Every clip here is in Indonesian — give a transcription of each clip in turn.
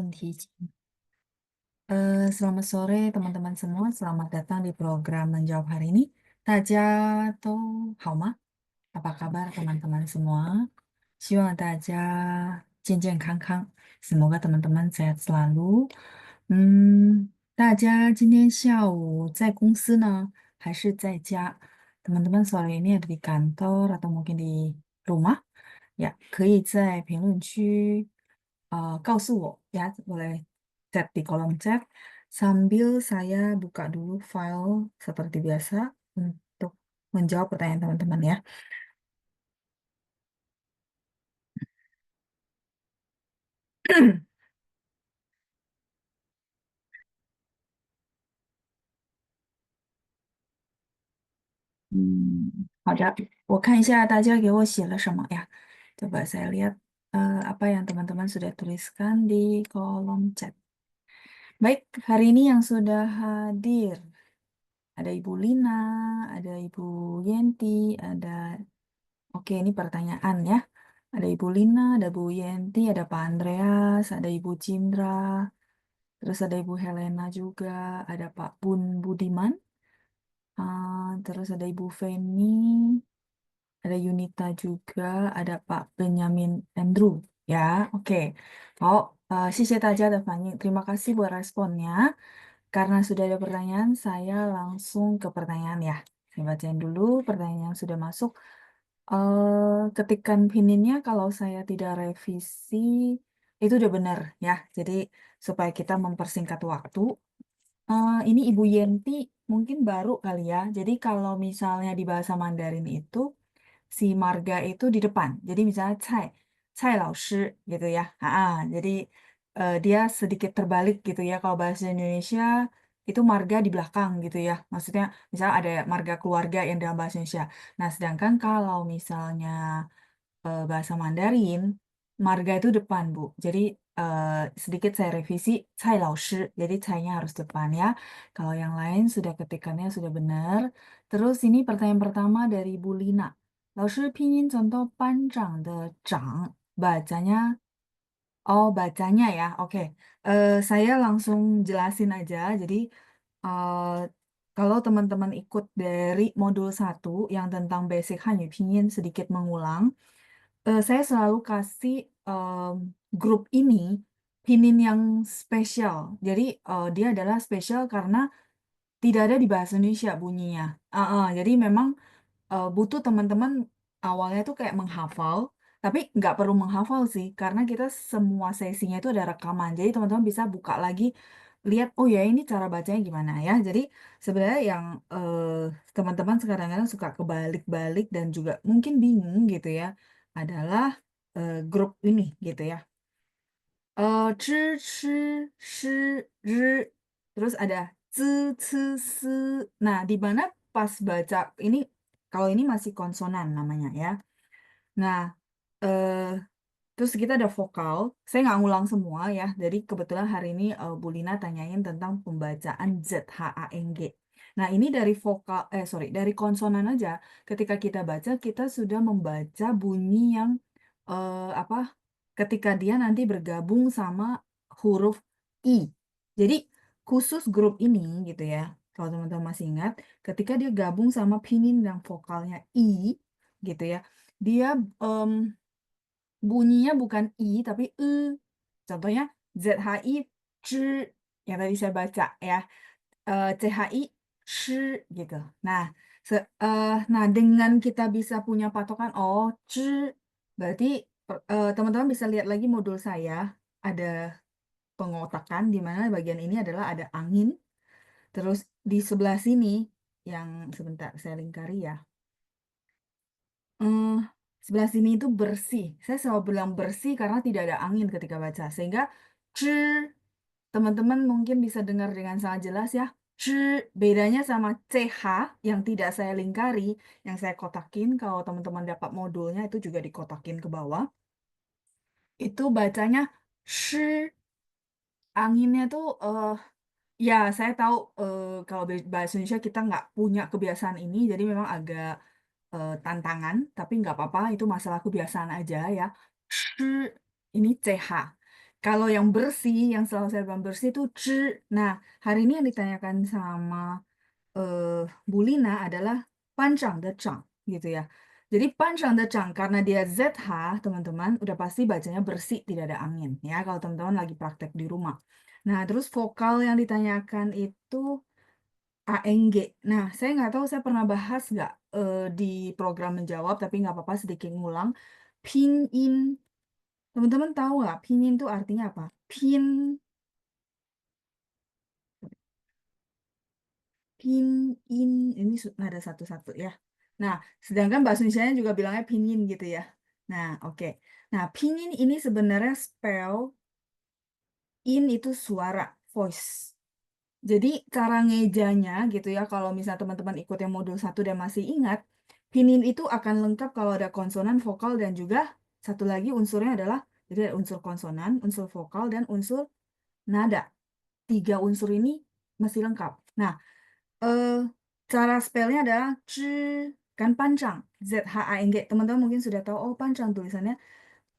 问题请selamat sore teman-teman semua, selamat datang di program menjawab hari ini. 大家都好吗？Apa kabar teman-teman semua? 希望大家健健康康, semoga teman-teman sehat selalu. 大家今天下午在公司呢，还是在家? Teman-teman sore ini ada di kantor atau mungkin di rumah? Ya, 可以在评论区告诉我ya, boleh chat di kolom chat sambil saya buka dulu file seperti biasa untuk menjawab pertanyaan teman-teman ya. Hao的, 我看一下大家给我写了什么呀. Coba saya lihat apa yang teman-teman sudah tuliskan di kolom chat. Baik, hari ini yang sudah hadir. Ada Ibu Lina, ada Ibu Yenti, Oke, ini pertanyaan ya. Ada Ibu Lina, ada Bu Yenti, ada Pak Andreas, ada Ibu Cindra, terus ada Ibu Helena juga, ada Pak Budiman, terus ada Ibu Feni, ada Yunita juga, ada Pak Benyamin Andrew. Ya, oke. Oh, 谢谢大家的反应. Terima kasih buat responnya. Karena sudah ada pertanyaan, saya langsung ke pertanyaan ya. Saya bacain dulu pertanyaan yang sudah masuk. Ketikan pininnya kalau saya tidak revisi, itu udah benar ya. Jadi supaya kita mempersingkat waktu, ini Ibu Yenti mungkin baru kali ya. Jadi kalau misalnya di bahasa Mandarin itu, si marga itu di depan. Jadi misalnya Cai Lao Shi gitu ya. Jadi dia sedikit terbalik gitu ya. Kalau bahasa Indonesia itu marga di belakang gitu ya. Maksudnya misalnya ada marga keluarga yang dalam bahasa Indonesia. Nah, sedangkan kalau misalnya bahasa Mandarin, marga itu depan, Bu. Jadi sedikit saya revisi, Cai Lao Shi. Jadi Cai-nya harus depan ya. Kalau yang lain sudah ketikannya sudah benar. Terus ini pertanyaan pertama dari Bu Lina. 老师拼音contoh班长的长 bacanya bacanya ya. Oke. Saya langsung jelasin aja. Jadi eh, kalau teman-teman ikut dari modul 1 yang tentang basic Hanyu Pinyin sedikit mengulang, saya selalu kasih grup ini pinin yang spesial. Jadi dia adalah spesial karena tidak ada di bahasa Indonesia bunyinya. Jadi memang butuh teman-teman awalnya tuh kayak menghafal, tapi nggak perlu menghafal sih, karena kita semua sesinya itu ada rekaman. Jadi teman-teman bisa buka lagi, lihat, oh ya ini cara bacanya gimana ya. Jadi sebenarnya yang teman-teman kadang-kadang suka kebalik-balik dan juga mungkin bingung gitu ya, adalah grup ini gitu ya. 知吃诗 terus ada Nah, di mana pas baca ini, kalau ini masih konsonan namanya ya. Nah, eh, terus kita ada vokal. Saya nggak ngulang semua ya. Jadi kebetulan hari ini Bu Lina tanyain tentang pembacaan ZHANG. Nah, ini dari vokal, dari konsonan aja. Ketika kita baca, kita sudah membaca bunyi yang apa? Ketika dia nanti bergabung sama huruf I. Jadi khusus grup ini gitu ya. Kalau teman-teman masih ingat, ketika dia gabung sama pinin yang vokalnya I gitu ya, dia bunyinya bukan I tapi E. Contohnya ZHI C yang tadi saya baca ya. CHI Sh gitu. Nah, dengan kita bisa punya patokan C, berarti teman-teman bisa lihat lagi modul saya ada pengotakan di mana bagian ini adalah ada angin. Terus di sebelah sini yang sebentar saya lingkari ya. Hmm, sebelah sini itu bersih. Saya selalu bilang bersih karena tidak ada angin ketika baca. Sehingga c, teman-teman mungkin bisa dengar dengan sangat jelas ya. C, bedanya sama CH yang tidak saya lingkari, yang saya kotakin. Kalau teman-teman dapat modulnya itu juga dikotakin ke bawah. Itu bacanya sh, anginnya tuh ya, saya tahu kalau bahasa Indonesia kita nggak punya kebiasaan ini, jadi memang agak tantangan, tapi nggak apa-apa, itu masalah kebiasaan aja ya. Sh, ini CH. Kalau yang bersih, yang selalu saya bilang bersih itu Nah, hari ini yang ditanyakan sama Bu Lina adalah panjang de zhang gitu ya. Jadi panjang de zhang karena dia ZH, teman-teman, udah pasti bacanya bersih, tidak ada angin ya kalau teman-teman lagi praktek di rumah. Nah, terus vokal yang ditanyakan itu ANG. Nah, saya nggak tahu saya pernah bahas nggak di program menjawab, tapi nggak apa-apa sedikit ngulang. Pinyin, teman-teman tahu nggak pinyin itu artinya apa? Pinyin, ini nada satu-satu ya. Nah, sedangkan bahasa Indonesia juga bilangnya pinyin gitu ya. Nah, oke. Nah, pinyin ini sebenarnya spell in itu suara, voice. Jadi cara ngejanya gitu ya, kalau misalnya teman-teman ikut yang modul 1 dan masih ingat, pinin itu akan lengkap kalau ada konsonan, vokal, dan juga satu lagi unsurnya adalah, jadi ada unsur konsonan, unsur vokal, dan unsur nada. 3 unsur ini masih lengkap. Nah, eh, cara spellnya adalah kan panjang, ZHANG. Teman-teman mungkin sudah tahu, oh panjang tulisannya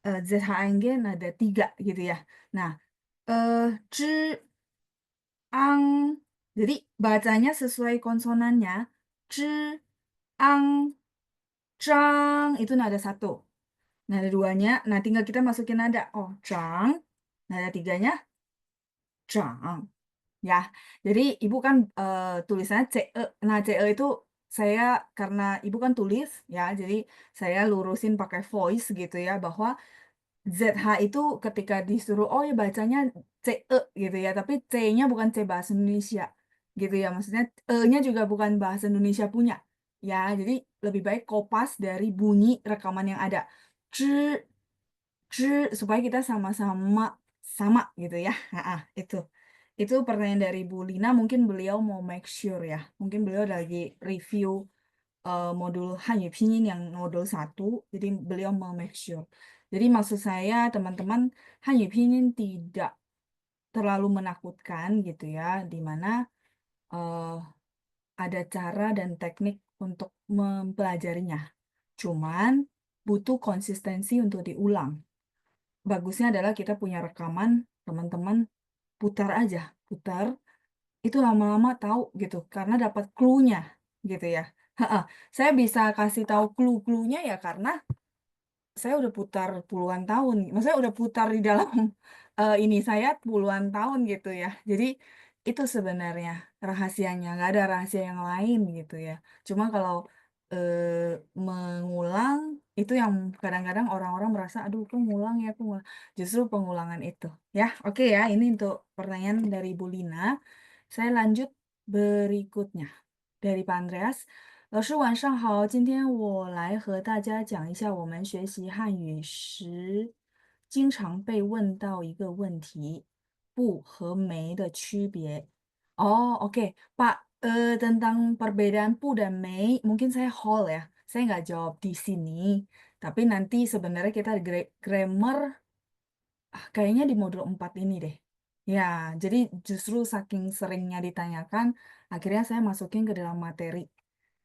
ZHANG nada 3 gitu ya. Nah, eh, ang. Jadi bacanya sesuai konsonannya. C, ang, cang itu nada satu. Nada duanya, nah tinggal kita masukin nada. Oh, cang. Nada tiganya, cang. Ya, jadi ibu kan tulisannya CE. Nah, CE itu saya karena ibu kan tulis ya, jadi saya lurusin pakai voice gitu ya, bahwa ZH itu ketika disuruh, oh ya bacanya CE gitu ya, tapi C-nya bukan C bahasa Indonesia gitu ya, maksudnya E-nya juga bukan bahasa Indonesia punya. Ya, jadi lebih baik kopas dari bunyi rekaman yang ada. C, C, supaya kita sama-sama sama gitu ya. Nah, itu. Itu pertanyaan dari Bu Lina, mungkin beliau mau make sure ya. Mungkin beliau lagi review modul Hanyu Pinyin yang modul 1, jadi beliau mau make sure. Jadi maksud saya teman-teman, Hanyu Pinyin tidak terlalu menakutkan gitu ya, di mana eh, ada cara dan teknik untuk mempelajarinya. Cuman butuh konsistensi untuk diulang. Bagusnya adalah kita punya rekaman, teman-teman putar aja, putar, itu lama-lama tahu gitu, karena dapat clue-nya gitu ya. Heeh. Saya bisa kasih tahu clue-cluenya ya karena saya udah putar puluhan tahun. Maksudnya udah putar di dalam ini saya puluhan tahun gitu ya. Jadi itu sebenarnya rahasianya, nggak ada rahasia yang lain gitu ya. Cuma kalau mengulang itu yang kadang-kadang orang-orang merasa, aduh, kok ngulang ya, kok ngulang. Justru pengulangan itu. Ya, oke ya. Ini untuk pertanyaan dari Bu Lina. Saya lanjut berikutnya dari Pak Andreas。老师晚上好，今天我来和大家讲一下我们学习汉语时经常被问到一个问题：不和没的区别。Oh, oke, Pak, tentang perbedaan pu dan mei, mungkin saya hall ya. Saya nggak jawab di sini. Tapi nanti sebenarnya kita grammar kayaknya di modul 4 ini deh. Ya, jadi justru saking seringnya ditanyakan, akhirnya saya masukin ke dalam materi.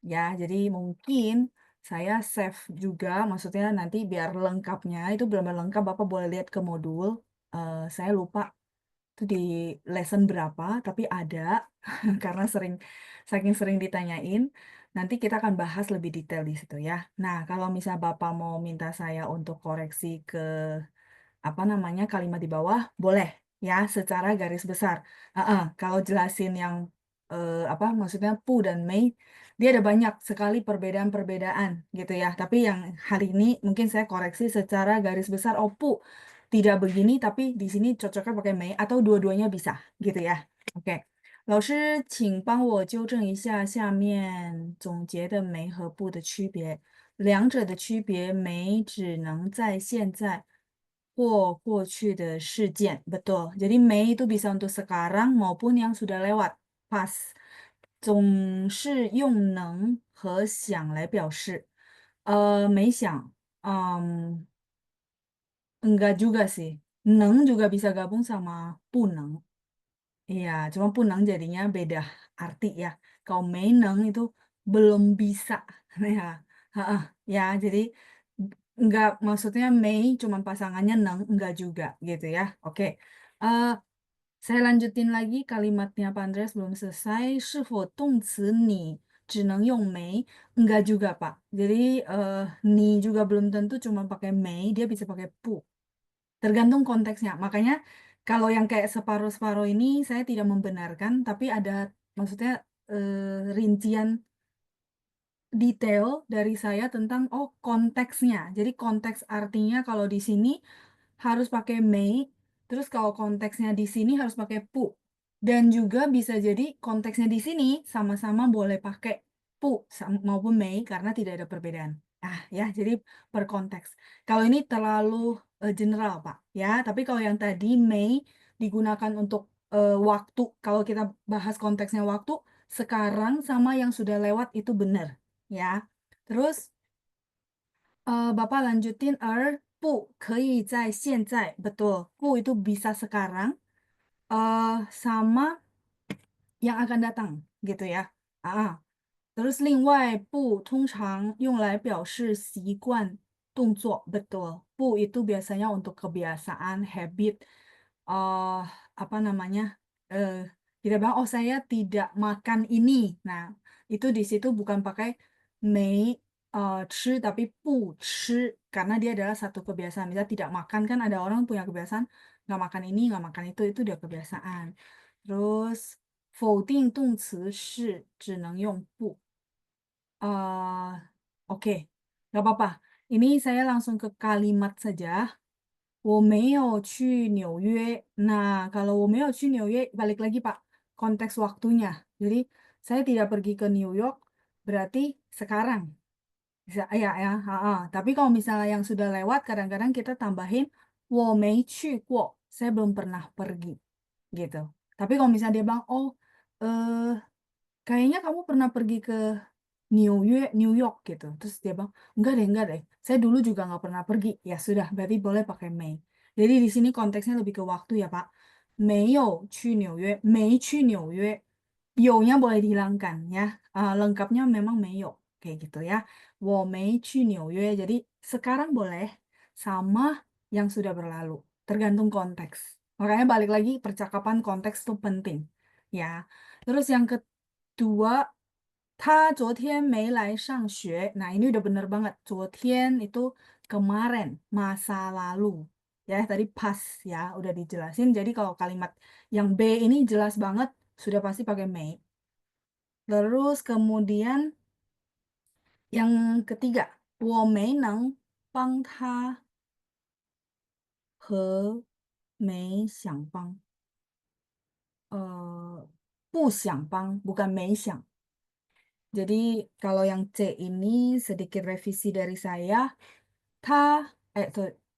Ya, jadi mungkin saya save juga, maksudnya nanti biar lengkapnya, itu benar-benar lengkap, Bapak boleh lihat ke modul. Saya lupa itu di lesson berapa, tapi ada, karena saking sering ditanyain. Nanti kita akan bahas lebih detail di situ ya. Nah, kalau misal Bapak mau minta saya untuk koreksi ke apa namanya kalimat di bawah boleh ya secara garis besar. Kalau jelasin yang apa maksudnya pu dan mei dia ada banyak sekali perbedaan-perbedaan gitu ya. Tapi yang hari ini mungkin saya koreksi secara garis besar. Oh pu tidak begini tapi di sini cocoknya pakai mei atau dua-duanya bisa gitu ya. Oke. 老师，请帮我纠正一下下面总结的酶和不的区别。两者的区别，酶只能在现在或过去的事件. Betul. Jadi Mei itu bisa untuk sekarang maupun yang sudah lewat. Pas. 总是用能和想来表示。没想，enggak juga sih. Neng juga bisa gabung sama puneng. Iya, cuma puneng jadinya beda arti ya. Kalau meneng itu belum bisa. Ya, heeh, ya jadi Enggak, maksudnya Mei cuma pasangannya Neng, enggak juga gitu ya. Oke. Eh, saya lanjutin lagi kalimatnya Pak Andreas belum selesai. 是否动词你只能用没? Enggak juga, Pak. Jadi ni juga belum tentu cuma pakai may, dia bisa pakai pu. Tergantung konteksnya. Makanya kalau yang kayak separuh-separuh ini saya tidak membenarkan, tapi ada maksudnya rincian detail dari saya tentang konteksnya. Jadi konteks artinya kalau di sini harus pakai may, terus kalau konteksnya di sini harus pakai pu. Dan juga bisa jadi konteksnya di sini sama-sama boleh pakai pu maupun may karena tidak ada perbedaan. Ah ya, jadi per konteks. Kalau ini terlalu general, Pak, ya. Tapi kalau yang tadi may digunakan untuk waktu, kalau kita bahas konteksnya waktu, sekarang sama yang sudah lewat itu benar, ya. Terus Bapak lanjutin 不可以在现在 betul 不 itu bisa sekarang sama yang akan datang gitu ya. Terus 另外不通常用来表示习惯动作 betul 不 itu biasanya untuk kebiasaan habit eh apa namanya eh kita bilang oh saya tidak makan ini. Nah, itu di situ bukan pakai 吃 tapi 不吃 karena dia adalah satu kebiasaan. Misal tidak makan kan ada orang punya kebiasaan nggak makan ini, nggak makan itu dia kebiasaan. Terus 否定动词是只能用不 oke, nggak apa-apa. Ini saya langsung ke kalimat saja. 我没有去纽约. Nah, kalau 我没有去纽约, balik lagi Pak, konteks waktunya. Jadi, saya tidak pergi ke New York, berarti sekarang. Bisa, ya, ya, Tapi kalau misalnya yang sudah lewat, kadang-kadang kita tambahin 我没去过. Saya belum pernah pergi, gitu. Tapi kalau misalnya dia bilang, oh, eh, kayaknya kamu pernah pergi ke New York gitu. Terus dia bilang, enggak deh. Saya dulu juga nggak pernah pergi. Ya sudah, berarti boleh pakai May. Jadi di sini konteksnya lebih ke waktu ya Pak. 没有去纽约, 有nya boleh dihilangkan ya. Lengkapnya memang 没有. Kayak gitu ya. 我没去纽约. Jadi sekarang boleh sama yang sudah berlalu. Tergantung konteks. Makanya balik lagi percakapan konteks itu penting. Ya. Terus yang kedua, 他昨天没来上学. Nah, ini udah bener banget. 昨天 itu kemarin, masa lalu. Ya, tadi pas ya, udah dijelasin. Jadi kalau kalimat yang B ini jelas banget, sudah pasti pakai may. Terus kemudian yang ketiga, 我没能帮他和没想帮. 不想帮, bukan 没想. Jadi kalau yang C ini sedikit revisi dari saya,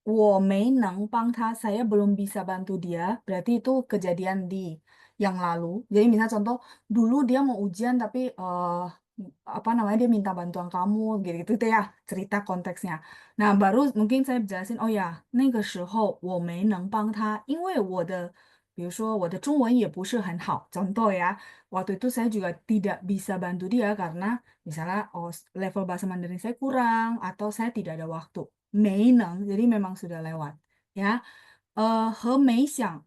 我没能帮他, saya belum bisa bantu dia, berarti itu kejadian di yang lalu. Jadi misal contoh, dulu dia mau ujian tapi apa namanya dia minta bantuan kamu gitu gitu ya cerita konteksnya. Nah baru mungkin saya jelasin, oh ya 那个时候我没能帮他，因为我的比如说我的中文也不是很好. Contoh ya, waktu itu saya juga tidak bisa bantu dia karena misalnya level bahasa Mandarin saya kurang atau saya tidak ada waktu. 没能, jadi memang sudah lewat. Ya, 和没想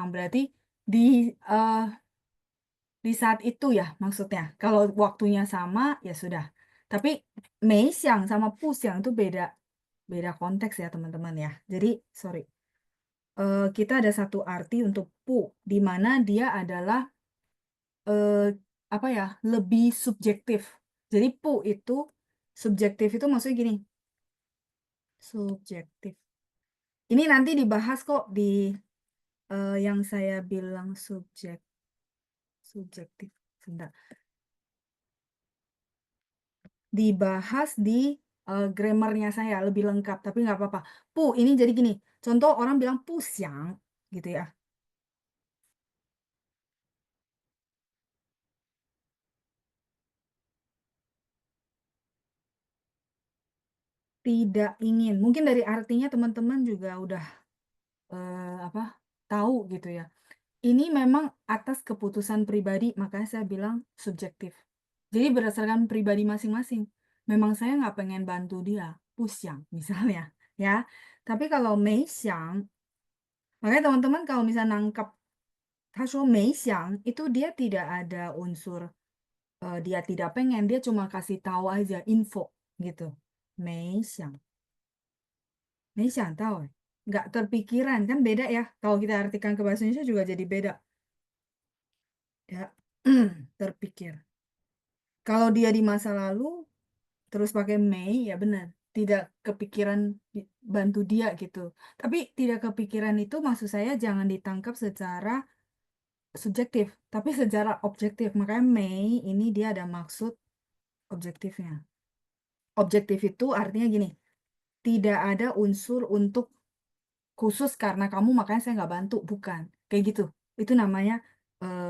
berarti di di saat itu ya maksudnya. Kalau waktunya sama ya sudah. Tapi 没想 sama 不想 itu beda beda konteks ya teman-teman ya. Jadi sorry. Kita ada satu arti untuk pu di mana dia adalah eh, apa ya lebih subjektif. Jadi pu itu subjektif itu maksudnya gini. Subjektif. Ini nanti dibahas kok di yang saya bilang subjektif. Sebentar. Dibahas di grammarnya saya lebih lengkap, tapi nggak apa-apa. Pu, ini jadi gini. Contoh orang bilang pu siang, gitu ya. Tidak ingin. Mungkin dari artinya teman-teman juga udah apa tahu gitu ya. Ini memang atas keputusan pribadi, makanya saya bilang subjektif. Jadi berdasarkan pribadi masing-masing. Memang saya nggak pengen bantu dia. 不想 misalnya ya. Tapi kalau 没想 makanya teman-teman kalau misalnya nangkap 他说没想 itu dia tidak ada unsur dia tidak pengen, dia cuma kasih tahu aja info gitu. 没想没想到 nggak terpikiran kan beda ya. Kalau kita artikan ke bahasa Indonesia juga jadi beda ya. Terpikir. Kalau dia di masa lalu terus pakai may ya benar tidak kepikiran bantu dia gitu. Tapi tidak kepikiran itu maksud saya jangan ditangkap secara subjektif, tapi secara objektif. Makanya may ini dia ada maksud objektifnya. Objektif itu artinya gini, tidak ada unsur untuk khusus karena kamu makanya saya nggak bantu, bukan. Kayak gitu. Itu namanya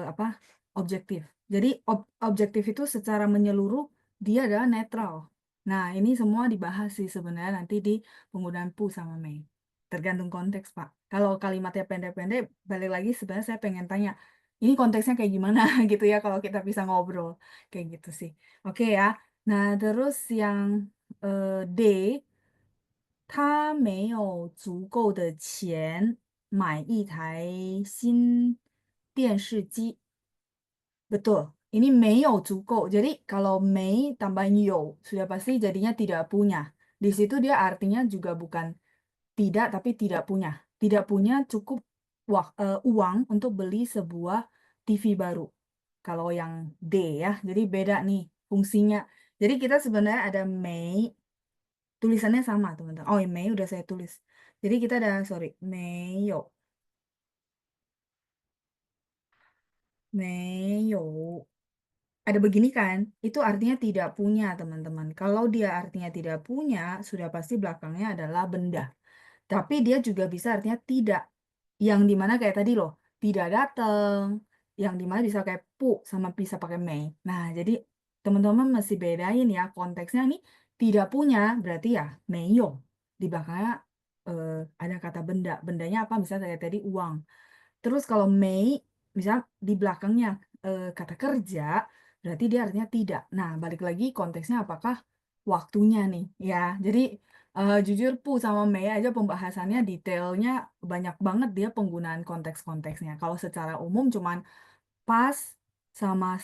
apa? Objektif. Jadi objektif itu secara menyeluruh dia adalah netral. Nah, ini semua dibahas sih sebenarnya nanti di penggunaan pu sama may. Tergantung konteks, Pak. Kalau kalimatnya pendek-pendek, balik lagi sebenarnya saya pengen tanya, ini konteksnya kayak gimana gitu ya kalau kita bisa ngobrol. Kayak gitu sih. Oke ya. Nah, terus yang D 他没有足够的钱买一台新电视机。Betul. Ini 没有 cukup. Jadi kalau 没 tambah 有 sudah pasti jadinya tidak punya. Di situ dia artinya juga bukan tidak tapi tidak punya. Tidak punya cukup uang untuk beli sebuah TV baru. Kalau yang D ya. Jadi beda nih fungsinya. Jadi kita sebenarnya ada 没 tulisannya sama teman-teman. Oh, Mei udah saya tulis. Jadi kita ada sorry, Mei Mei ada begini kan? Itu artinya tidak punya teman-teman. Kalau dia artinya tidak punya, sudah pasti belakangnya adalah benda. Tapi dia juga bisa artinya tidak. Yang dimana kayak tadi loh, tidak datang. Yang dimana bisa kayak pu sama bisa pakai mei. Nah, jadi teman-teman mesti bedain ya konteksnya nih tidak punya berarti ya meyo. Di belakangnya eh, ada kata benda. Bendanya apa? Misalnya kayak tadi uang. Terus kalau Mei, misal di belakangnya kata kerja, berarti dia artinya tidak. Nah, balik lagi konteksnya apakah waktunya nih, ya. Jadi jujur Pu sama Mei aja pembahasannya detailnya banyak banget dia penggunaan konteks-konteksnya. Kalau secara umum cuman past sama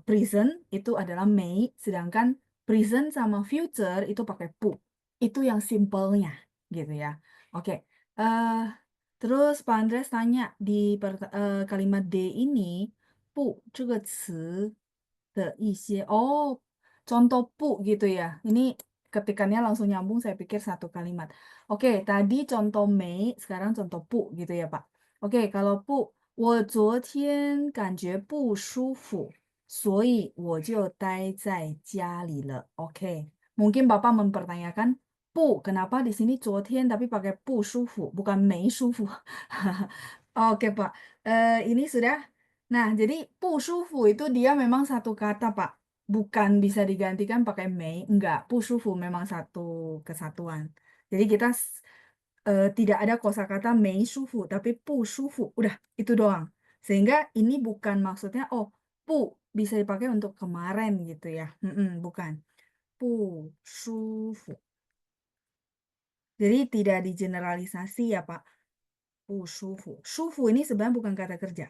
present itu adalah Mei, sedangkan present sama future itu pakai pu. Itu yang simpelnya, gitu ya. Oke, eh terus Pak Andres tanya di kalimat D ini, 不这个词的一些, oh, contoh pu gitu ya. Ini ketikannya langsung nyambung, saya pikir satu kalimat. Oke, tadi contoh mei, sekarang contoh pu gitu ya Pak. Oke, kalau pu, 我昨天感觉不舒服，所以我就待在家里了. Oke, mungkin Bapak mempertanyakan, pu, kenapa di sini 昨天 tapi pakai 不舒服, bukan 没舒服? Oke Pak, ini sudah. Nah, jadi 不舒服 itu dia memang satu kata Pak, bukan bisa digantikan pakai 没, enggak. 不舒服 memang satu kesatuan. Jadi kita tidak ada kosakata 没舒服, tapi 不舒服, udah itu doang. Sehingga ini bukan maksudnya, oh, 不 bisa dipakai untuk kemarin gitu ya. Bukan. 不舒服. Jadi tidak digeneralisasi ya Pak. 不舒服. 舒服 ini sebenarnya bukan kata kerja.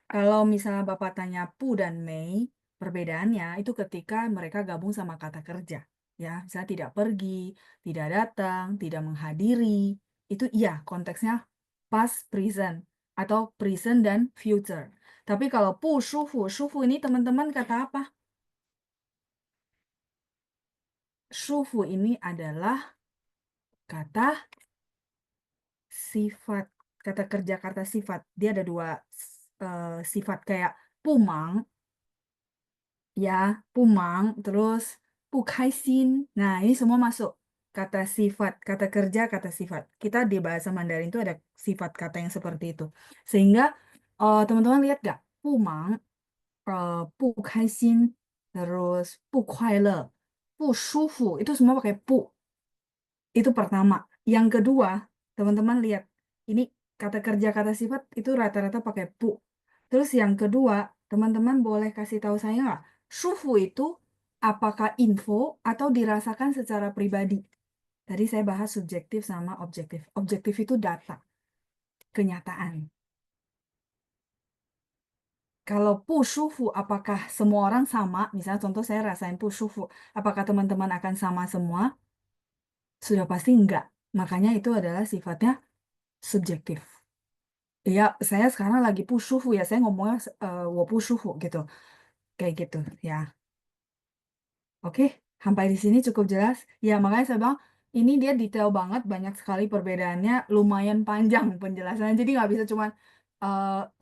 Kalau misalnya Bapak tanya pu dan mei, perbedaannya itu ketika mereka gabung sama kata kerja. Ya, misalnya tidak pergi, tidak datang, tidak menghadiri. Itu iya, konteksnya past present atau present dan future. Tapi kalau pu shufu, shufu ini teman-teman kata apa? Shufu ini adalah kata sifat, kata kerja kata sifat. Dia ada dua sifat kayak pumang, ya, pumang, terus pukaisin. Nah, ini semua masuk kata sifat, kata kerja, kata sifat. Kita di bahasa Mandarin itu ada sifat kata yang seperti itu. Sehingga teman-teman lihat gak? Pumang, pukaisin, terus pukuaile, pushufu, itu semua pakai pu. Itu pertama. Yang kedua, teman-teman lihat, ini kata kerja, kata sifat itu rata-rata pakai pu. Terus yang kedua, teman-teman boleh kasih tahu saya nggak, syufu itu apakah info atau dirasakan secara pribadi? Tadi saya bahas subjektif sama objektif. Objektif itu data, kenyataan. Kalau pushufu, apakah semua orang sama? Misalnya contoh saya rasain pushufu. Apakah teman-teman akan sama semua? Sudah pasti enggak. Makanya itu adalah sifatnya subjektif. Ya, saya sekarang lagi pushufu ya. Saya ngomongnya wo pushufu gitu. Kayak gitu ya. Oke, sampai di sini cukup jelas. Ya, makanya saya bilang ini dia detail banget, banyak sekali perbedaannya, lumayan panjang penjelasannya. Jadi nggak bisa cuman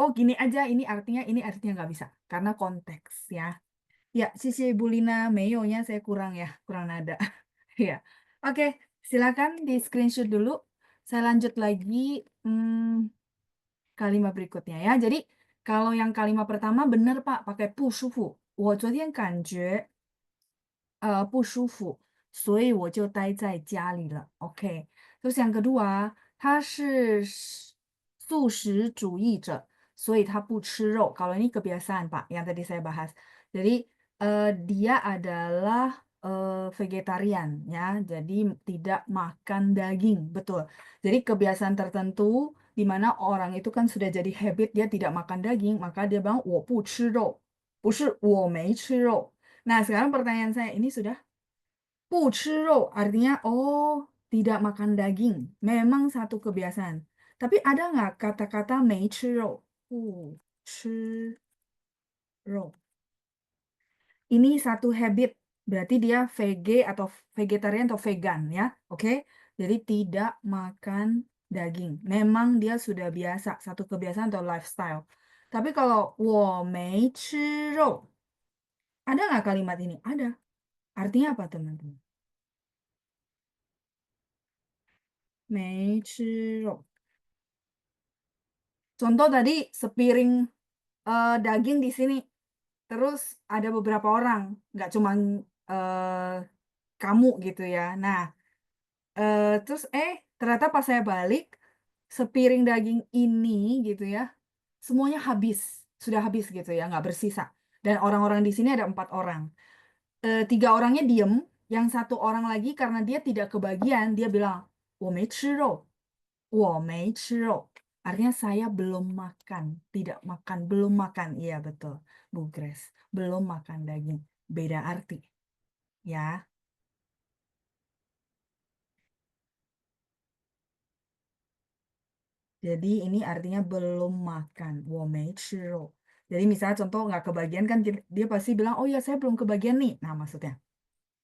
oh gini aja, ini artinya nggak bisa karena konteks ya. Ya, sisi Bu Lina Meyo-nya saya kurang ya, kurang nada. Ya, oke, silakan di screenshot dulu. Saya lanjut lagi kalimat berikutnya ya. Jadi kalau yang kalimat pertama benar Pak, pakai 不舒服。我昨天感觉不舒服，所以我就待在家里了。OK，terus yang kedua，他是素食主义者，所以他不吃肉。Kalau ini kebiasaan Pak, yang tadi saya bahas. Jadi dia adalah vegetarian ya, jadi tidak makan daging, betul. Jadi kebiasaan tertentu di mana orang itu kan sudah jadi habit dia tidak makan daging, maka dia bilang 我不吃肉，不是我没吃肉。Nah, sekarang pertanyaan saya ini sudah 不吃肉 artinya oh tidak makan daging. Memang satu kebiasaan. Tapi ada nggak kata-kata 没吃肉？不吃肉。Ini satu habit. Berarti dia VG atau vegetarian atau vegan ya. Oke? Jadi tidak makan daging. Memang dia sudah biasa, satu kebiasaan atau lifestyle. Tapi kalau 我没吃肉, ada nggak kalimat ini? Ada. Artinya apa teman-teman? 没吃肉. Contoh tadi sepiring daging di sini. Terus ada beberapa orang, nggak cuman kamu gitu ya. Nah, terus ternyata pas saya balik, sepiring daging ini gitu ya, semuanya habis, sudah habis gitu ya, nggak bersisa. Dan orang-orang di sini ada 4 orang. 3 orangnya diem, yang satu orang lagi karena dia tidak kebagian, dia bilang, 我没吃肉. 我没吃肉. Artinya saya belum makan, tidak makan, belum makan. Iya betul, Bu Grace. Belum makan daging. Beda arti, ya. Jadi ini artinya belum makan. 我没吃肉. Jadi misalnya contoh nggak kebagian kan dia pasti bilang, oh ya saya belum kebagian nih. Nah maksudnya,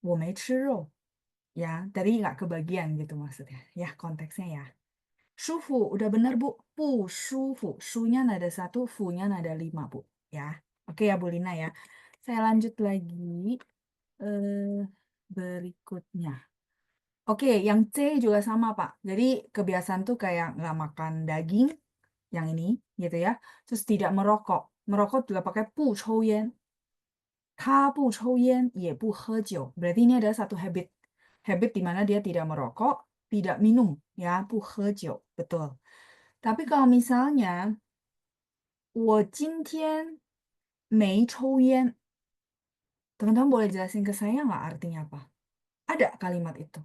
我没吃肉. Ya, tadi nggak kebagian gitu maksudnya. Ya konteksnya ya. Sufu, udah bener Bu. Bu, sufu. Su-nya nada 1, fu-nya nada 5 Bu. Ya, oke ya Bu Lina ya. Saya lanjut lagi eh, berikutnya. Oke, yang C juga sama Pak. Jadi kebiasaan tuh kayak nggak makan daging, yang ini gitu ya. Terus tidak merokok. Merokok juga pakai 不抽烟. 他不抽烟也不喝酒. Berarti ini adalah satu habit. Habit di mana dia tidak merokok, tidak minum, ya, 不喝酒. Betul. Tapi kalau misalnya 我今天没抽烟, teman-teman boleh jelasin ke saya nggak artinya apa? Ada kalimat itu.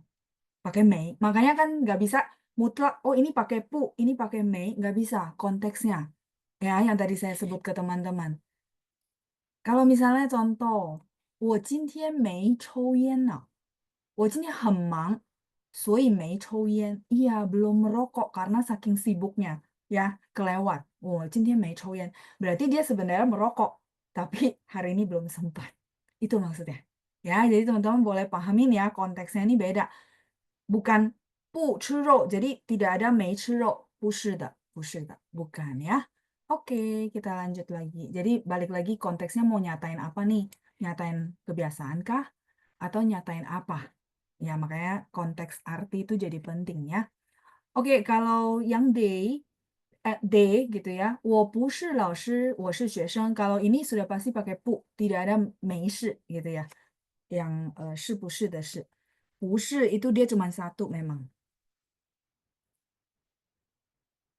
Pakai may. Makanya kan nggak bisa mutlak, oh ini pakai pu, ini pakai may. Nggak bisa konteksnya. Ya, yang tadi saya sebut ke teman-teman. Kalau misalnya contoh, 我今天没抽烟呢。我今天很忙，所以没抽烟. Iya, belum merokok karena saking sibuknya. Ya, kelewat. Oh, 今天没抽烟. Berarti dia sebenarnya merokok, tapi hari ini belum sempat. Itu maksudnya. Ya, jadi teman-teman boleh pahamin ya, konteksnya ini beda. Bukan 不吃肉, jadi tidak ada 没吃肉. 不是的, bukan ya. Oke, kita lanjut lagi. Jadi balik lagi konteksnya mau nyatain apa nih? Nyatain kebiasaan kah? Atau nyatain apa? Ya, makanya konteks arti itu jadi penting ya. Oke, kalau yang D gitu ya. 我不是老师，我是学生. Kalau ini sudah pasti pakai 不, tidak ada 没事gitu ya. Yang 是不是的是. 不是itu dia cuma satu memang.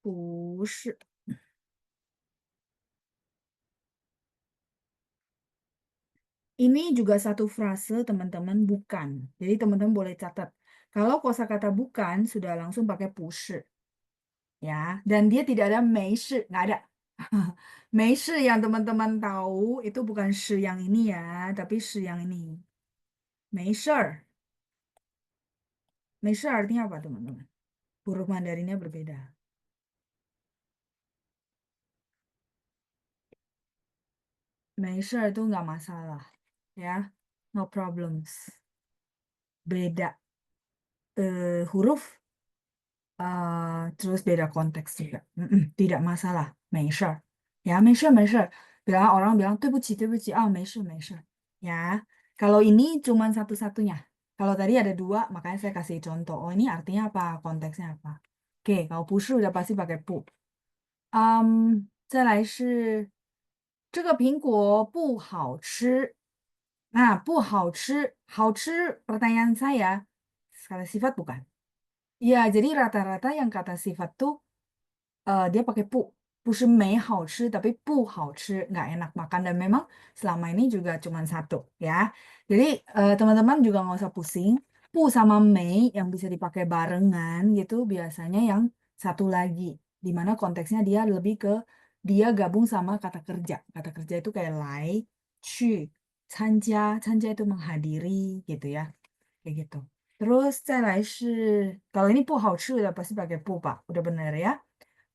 不是. Ini juga satu frase teman-teman bukan. Jadi teman-teman boleh catat. Kalau kosakata bukan sudah langsung pakai 不是 ya, dan dia tidak ada 没事, nggak ada. 没事 yang teman-teman tahu itu bukan 是 yang ini ya, tapi 是 yang ini. 没事儿. 没事 artinya apa teman-teman? Huruf Mandarinnya berbeda. 没事 itu nggak masalah ya, no problems. Beda huruf, terus beda konteks juga. Tidak masalah, 没事 ya, 没事没事. Bilang orang bilang 对不起 ah 没事 ya. Kalau ini cuma satu-satunya. Kalau tadi ada dua, makanya saya kasih contoh. Oh ini artinya apa? Konteksnya apa? Oke, kalau 不是 udah pasti pakai 不. 再来是这个苹果不好吃. Nah, 不好吃. 好吃 pertanyaan saya, kata sifat bukan? Iya, jadi rata-rata yang kata sifat tuh dia pakai 不, 不是没好吃, tapi 不好吃, nggak enak makan. Dan memang selama ini juga cuma satu ya. Jadi teman-teman juga nggak usah pusing. 不 sama 没 yang bisa dipakai barengan gitu biasanya yang satu lagi. Dimana konteksnya dia lebih ke dia gabung sama kata kerja. Kata kerja itu kayak 来, 去, 参加 itu menghadiri gitu ya. Kayak gitu. Terus 再来是, kalau ini 不好吃 udah pasti pakai 不 Pak. Udah bener ya.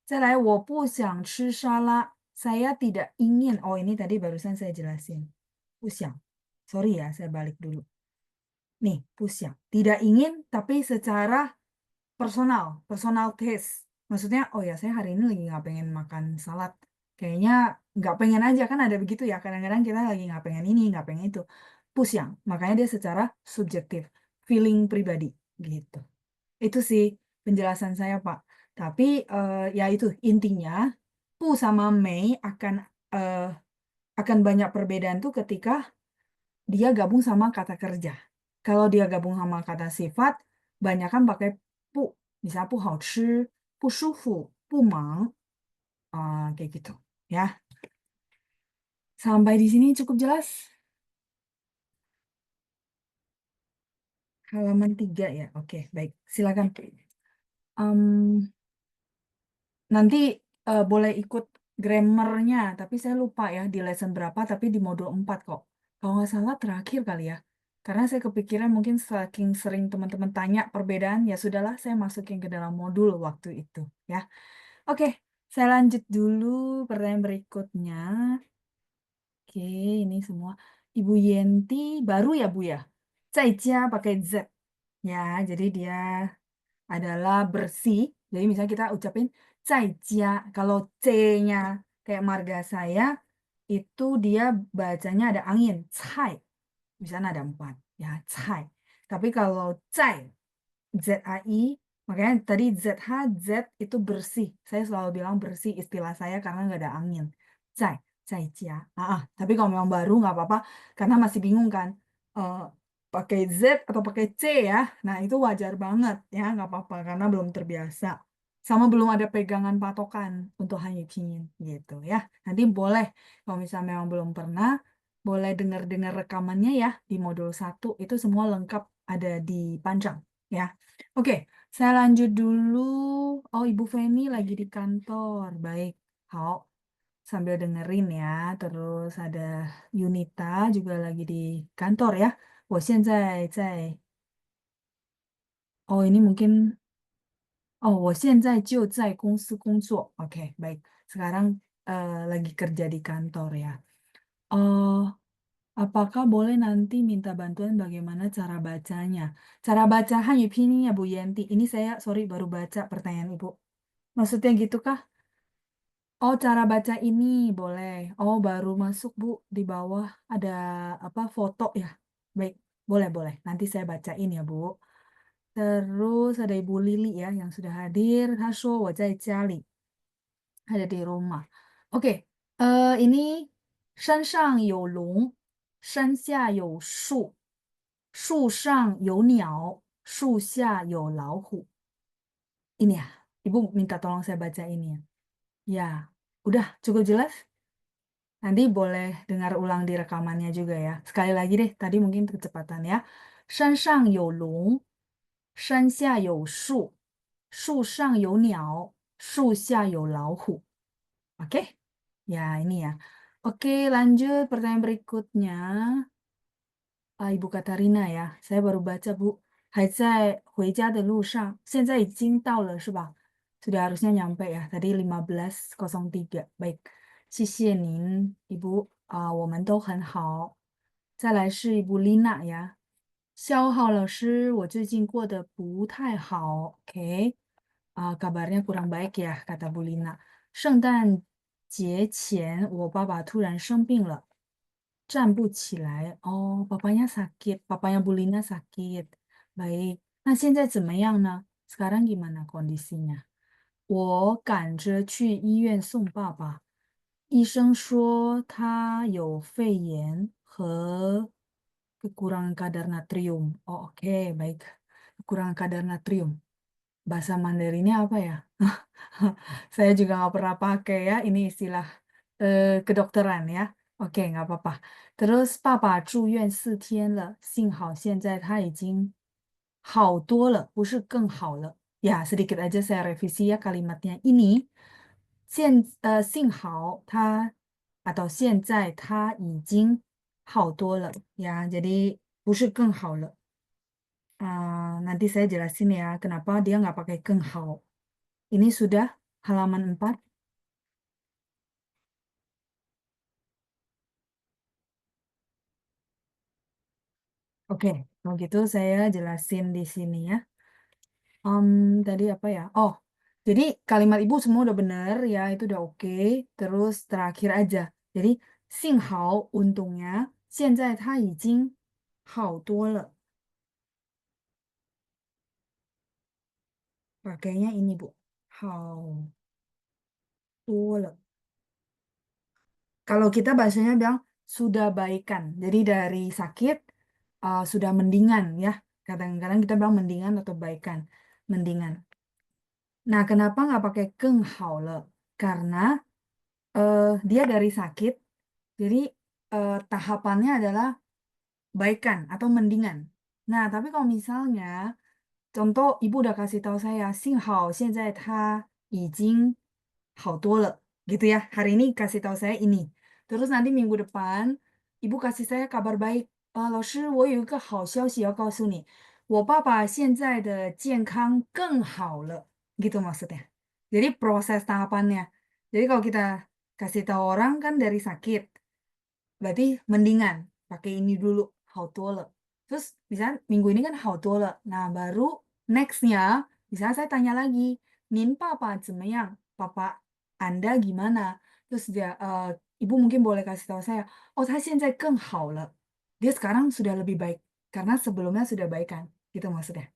再来, 我不想吃沙拉. Saya tidak ingin. Oh, ini tadi barusan saya jelasin. 不想. Sorry ya, saya balik dulu. Nih, 不想. Tidak ingin, tapi secara personal taste. Maksudnya, oh ya, saya hari ini lagi nggak pengen makan salad. Kayaknya nggak pengen aja, kan ada begitu ya. Kadang-kadang kita lagi nggak pengen ini, nggak pengen itu. 不想. Makanya dia secara subjektif. Feeling pribadi. Gitu. Itu sih penjelasan saya, Pak. Tapi ya itu intinya, pu sama mei akan banyak perbedaan tuh ketika dia gabung sama kata kerja. Kalau dia gabung sama kata sifat, banyak kan pakai pu. Misalnya 不好吃, 不舒服, 不忙, kayak gitu. Ya, sampai di sini cukup jelas. Halaman 3 ya. Oke, baik. Silakan. Nanti boleh ikut grammarnya, tapi saya lupa ya di lesson berapa, tapi di modul 4 kok. Kalau nggak salah terakhir kali ya. Karena saya kepikiran mungkin saking sering teman-teman tanya perbedaan, ya sudahlah saya masukin ke dalam modul waktu itu ya. Oke, saya lanjut dulu pertanyaan berikutnya. Oke, ini semua. Ibu Yenti baru ya Bu ya? 在家 pakai Z. Ya, jadi dia adalah bersih. Jadi misalnya kita ucapin 在家. Kalau C-nya kayak marga saya, itu dia bacanya ada angin. 菜. Misalnya ada 4. Ya, 菜. Tapi kalau 在, Z-A-I, makanya tadi Z-H, Z itu bersih. Saya selalu bilang bersih istilah saya karena nggak ada angin. 在家. Tapi kalau memang baru nggak apa-apa, karena masih bingung kan. Eh, pakai Z atau pakai C ya. Nah, itu wajar banget ya, nggak apa-apa karena belum terbiasa. Sama belum ada pegangan patokan untuk hanya pingin gitu ya. Nanti boleh kalau misalnya memang belum pernah, boleh dengar-dengar rekamannya ya di modul 1 itu semua lengkap ada di Panjang ya. Oke, saya lanjut dulu. Oh, Ibu Feni lagi di kantor. Baik. Hao, sambil dengerin ya. Terus ada Yunita juga lagi di kantor ya. 我ini mungkin, oh, 我现在就在公司工作. Oke, baik. Sekarang lagi kerja di kantor ya. Oh, apakah boleh nanti minta bantuan bagaimana cara bacanya? Cara baca Hanyu Pinyin ya Bu Yenti. Ini saya, sorry, baru baca pertanyaan Ibu. Maksudnya gitu kah? Oh, cara baca ini boleh. Oh, baru masuk Bu. Di bawah ada apa foto ya. Baik, boleh. Nanti saya bacain ya Bu. Terus ada Ibu Lili ya yang sudah hadir. Hasho, 我在家里. Ada di rumah. Oke, ini 山上有龙，山下有树，树上有鸟，树下有老虎. Ini ya, Ibu minta tolong saya baca ini ya. Ya, udah cukup jelas? Nanti boleh dengar ulang di rekamannya juga ya. Sekali lagi deh, tadi mungkin kecepatan ya. 山上有龙山下有树，树上有鸟，树下有老虎. Oke? Ya, ini ya. Oke, lanjut pertanyaan berikutnya. Ibu Katarina ya, saya baru baca Bu. 还在回家的路上，现在已经到了是吧？sudah harusnya nyampe ya, tadi 15:03. Baik, 谢谢您, Ibu. 我们都很好。再来是 Ibu Lina 呀。肖浩老师，我最近过得不太好，oke. Kabarnya kurang baik ya, kata Bu Lina. 圣诞节前，我爸爸突然生病了，站不起来. Oh, papanya sakit, papanya Bu Lina sakit. Baik, 那现在怎么样呢？ Sekarang gimana kondisinya? 我赶着去医院送爸爸，医生说他有肺炎和 kekurangan kadar natrium. Oh, oke, baik. Kekurangan kadar natrium. Bahasa Mandarinnya apa ya? Saya juga nggak pernah pakai ya, ini istilah kedokteran ya. Oke, nggak apa-apa. Terus 爸爸住院4天了，幸好现在他已经好多了，不是更好了. Ya, sedikit aja saya revisi ya kalimatnya. Ini 幸好他 atau 现在他已经好多了 ya, jadi 不是更好了. Nanti saya jelasin ya kenapa dia nggak pakai kenghao. Ini sudah halaman 4. Oke, kalau gitu saya jelasin di sini ya. Tadi apa ya? Oh, jadi kalimat ibu semua udah bener ya, itu udah oke. Terus terakhir aja. Jadi 幸好，untungnya，现在他已经好多了。Pakainya ini Bu, 好多了. Kalau kita bahasanya bilang sudah baikan. Jadi dari sakit sudah mendingan ya. Kadang-kadang kita bilang mendingan atau baikan. Mendingan. Nah, kenapa nggak pakai keng hao le? Karena dia dari sakit. Jadi tahapannya adalah baikan atau mendingan. Nah, tapi kalau misalnya contoh ibu udah kasih tahu saya, 幸好现在他已经好多了, gitu ya. Hari ini kasih tahu saya ini. Terus nanti minggu depan ibu kasih saya kabar baik. 老师，我有一个好消息要告诉你，我爸爸现在的健康更好了, gitu maksudnya. Jadi proses tahapannya. Jadi kalau kita kasih tahu orang kan dari sakit, berarti mendingan pakai ini dulu, 好多了. Terus misalnya minggu ini kan 好多了. Nah, baru nextnya, misalnya saya tanya lagi, 您爸爸怎么样? Papa Anda gimana? Terus dia, ibu mungkin boleh kasih tahu saya, oh, 他现在更好了. Dia sekarang sudah lebih baik karena sebelumnya sudah baik kan, gitu maksudnya.